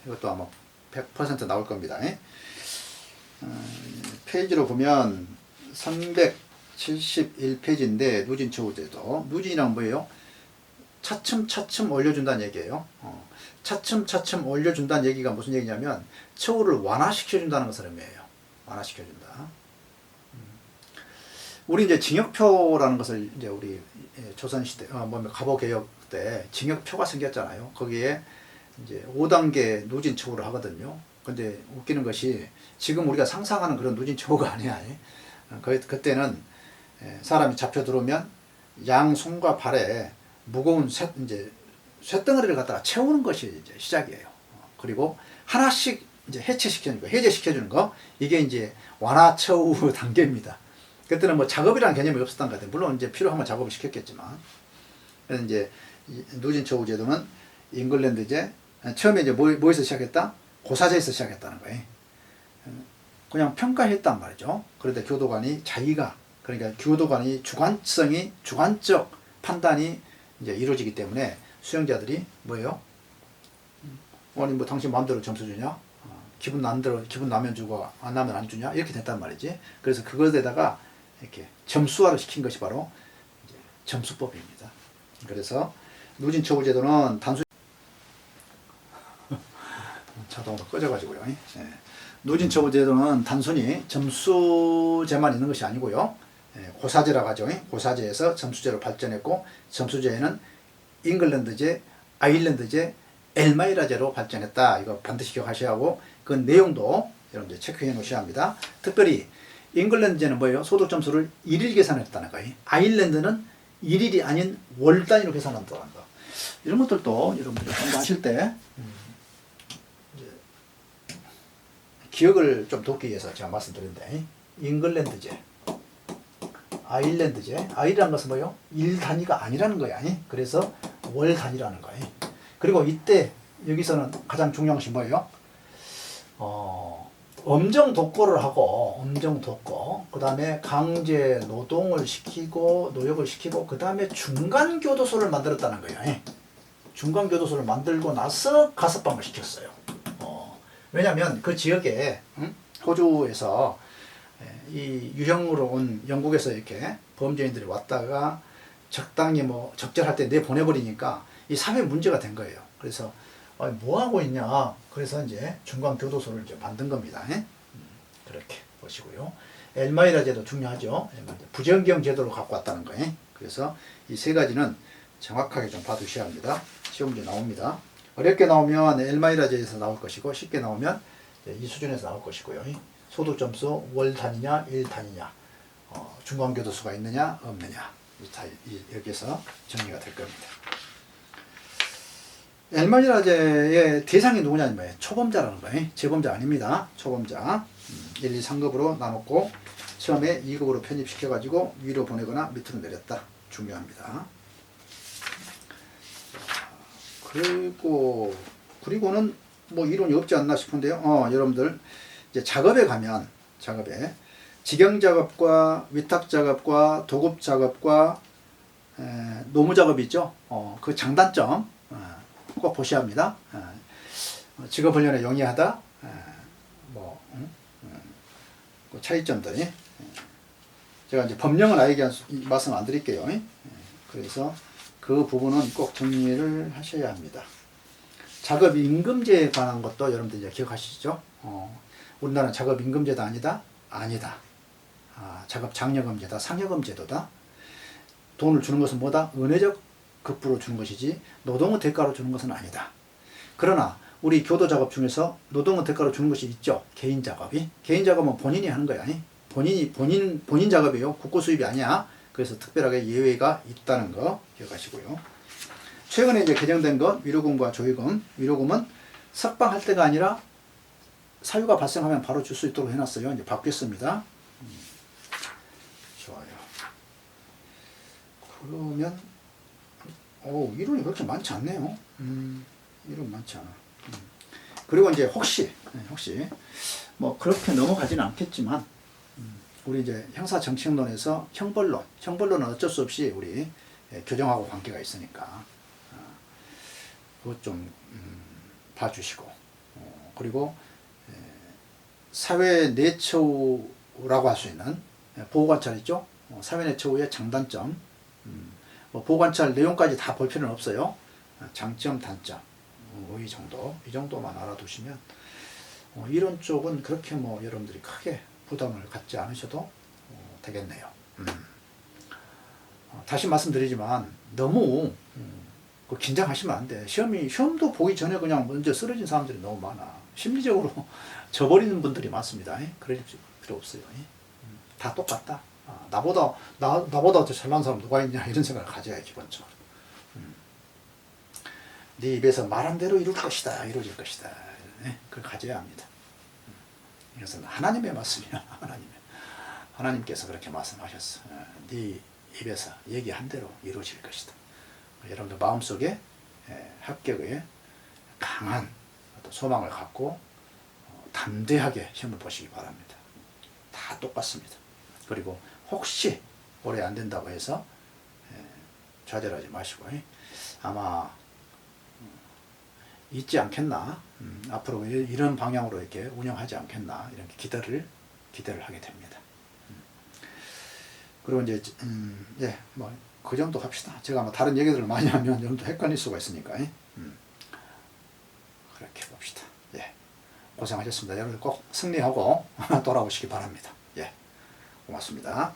이것도 아마 100% 나올 겁니다. 페이지로 보면 371페이지인데 누진처우 제도. 누진이란 뭐예요? 차츰차츰 올려준다는 얘기예요. 차츰차츰 올려준다는 얘기가 무슨 얘기냐면 처우를 완화시켜준다는 것을 의미해요. 완화시켜준다. 우리 이제 징역표라는 것을 이제 우리 조선시대, 갑오개혁 때 징역표가 생겼잖아요. 거기에 이제 5단계 누진처우를 하거든요. 근데 웃기는 것이 지금 우리가 상상하는 그런 누진처우가 아니야. 그때는 사람이 잡혀 들어오면 양 손과 발에 무거운 쇳덩어리를 갖다가 채우는 것이 이제 시작이에요. 그리고 하나씩 이제 해체시켜주는 거, 해제시켜주는 거, 이게 이제 완화처우 단계입니다. 그때는 뭐 작업이라는 개념이 없었던 것 같아요. 물론 이제 필요하면 작업을 시켰겠지만. 그래서 이제 누진처우 제도는 잉글랜드제, 처음에 이제 뭐에서 시작했다? 고사제에서 시작했다는 거예요. 그냥 평가했단 말이죠. 그런데 교도관이 자기가, 그러니까 교도관이 주관적 판단이 이제 이루어지기 때문에 수용자들이 뭐예요? 아니 뭐 당신 마음대로 점수 주냐? 기분 나면 주고 안 나면 안 주냐? 이렇게 됐단 말이지. 그래서 그것에다가 이렇게 점수화를 시킨 것이 바로 이제 점수법입니다. 그래서 누진처우 제도는 단순히 자동으로 꺼져가지고요. 누진처우 제도는 단순히 점수제만 있는 것이 아니고요. 고사제라고 하죠. 고사제에서 점수제로 발전했고 점수제에는 잉글랜드제, 아일랜드제, 엘마이라제로 발전했다. 이거 반드시 기억하셔야 하고 그 내용도 여러분들 체크해 놓으셔야 합니다. 특별히 잉글랜드제는 뭐예요? 소득 점수를 일일 계산했다는 거예요. 아일랜드는 일일이 아닌 월 단위로 계산한다는 거. 이런 것들도 여러분들이 공부하실 때 기억을 좀 돕기 위해서 제가 말씀드렸는데 잉글랜드제, 아일랜드제, 아이라는 것은 뭐예요? 일 단위가 아니라는 거야. 그래서 월 단위라는 거예요. 그리고 이때 여기서는 가장 중요한 것이 뭐예요? 엄정 독거를 하고 엄정 독거, 그 다음에 강제 노동을 시키고 노역을 시키고 그 다음에 중간 교도소를 만들었다는 거예요. 중간 교도소를 만들고 나서 가석방을 시켰어요. 왜냐하면 그 지역에 호주에서 이 유형으로 온 영국에서 이렇게 범죄인들이 왔다가 적당히 뭐 적절할 때 내보내버리니까 이 사회 문제가 된 거예요. 그래서 뭐 하고 있냐. 그래서 이제 중간 교도소를 이제 만든 겁니다. 그렇게 보시고요. 엘마이라 제도 중요하죠. 부정경 제도로 갖고 왔다는 거예요. 그래서 이 세 가지는 정확하게 좀 봐두셔야 합니다. 시험 문제 나옵니다. 어렵게 나오면 엘마이라 제에서 나올 것이고 쉽게 나오면 이 수준에서 나올 것이고요. 소득 점수 월 단위냐 일 단위냐, 중간 교도소가 있느냐 없느냐, 여기에서 정리가 될 겁니다. 엘마이라제의 대상이 누구냐는 거예요. 초범자라는 거예요. 재범자 아닙니다. 초범자. 1, 2, 3급으로 나눴고 처음에 2급으로 편입시켜가지고 위로 보내거나 밑으로 내렸다. 중요합니다. 그리고는 뭐 이론이 없지 않나 싶은데요. 여러분들 이제 작업에 가면 직영작업과 위탁작업과 도급작업과 노무작업이 있죠. 그 장단점 꼭 보셔야 합니다. 직업훈련에 용이하다, 그 차이점들이. 제가 이제 법령은 아예 그냥 말씀 안 드릴게요. 그래서 그 부분은 꼭 정리를 하셔야 합니다. 작업임금제에 관한 것도 여러분들 이제 기억하시죠? 우리나라는 작업임금제도 아니다? 아니다. 작업장려금제다, 상여금제도다. 돈을 주는 것은 뭐다? 은혜적 급부로 주는 것이지 노동의 대가로 주는 것은 아니다. 그러나 우리 교도작업 중에서 노동의 대가로 주는 것이 있죠. 개인작업이. 개인작업은 본인이 하는 거야. 본인 작업이에요. 국고 수입이 아니야. 그래서 특별하게 예외가 있다는 거 기억하시고요. 최근에 이제 개정된 것 위로금과 조의금. 위로금은 석방할 때가 아니라 사유가 발생하면 바로 줄 수 있도록 해놨어요. 이제 바뀌었습니다. 좋아요. 그러면 이론이 그렇게 많지 않네요. 이론 많지 않아. 그리고 이제 혹시 뭐 그렇게 넘어가지는 않겠지만 우리 이제 형사정책론에서 형벌론은 어쩔 수 없이 우리 교정하고 관계가 있으니까 그것 좀 봐주시고 그리고 사회 내처우라고 할 수 있는 보호관찰 있죠. 사회 내처우의 장단점 보호관찰 내용까지 다 볼 필요는 없어요. 장점, 단점 이 정도만 알아두시면 이런 쪽은 그렇게 뭐 여러분들이 크게 부담을 갖지 않으셔도 되겠네요. 다시 말씀드리지만 너무 긴장하시면 안 돼. 시험도 보기 전에 그냥 먼저 쓰러진 사람들이 너무 많아. 심리적으로 져버리는 분들이 많습니다. 그럴 필요 없어요. 다 똑같다. 나보다 더 잘난 사람 누가 있냐 이런 생각을 가져야 기본적으로. 네 입에서 말한 대로 이루어질 것이다. 그걸 가져야 합니다. 이것은 하나님의 말씀이야. 하나님께서 그렇게 말씀하셨어. 네 입에서 얘기한 대로 이루어질 것이다. 여러분들 마음속에 합격의 강한 소망을 갖고 담대하게 시험을 보시기 바랍니다. 다 똑같습니다. 그리고 혹시 올해 안 된다고 해서 좌절하지 마시고 아마 있지 않겠나, 앞으로 이런 방향으로 이렇게 운영하지 않겠나 이렇게 기대를 하게 됩니다. 그리고 이제 뭐 그 정도 합시다. 제가 뭐 다른 얘기들을 많이 하면 여러분도 헷갈릴 수가 있으니까 그렇게 봅시다. 고생하셨습니다. 여러분들 꼭 승리하고 돌아오시기 바랍니다. 고맙습니다.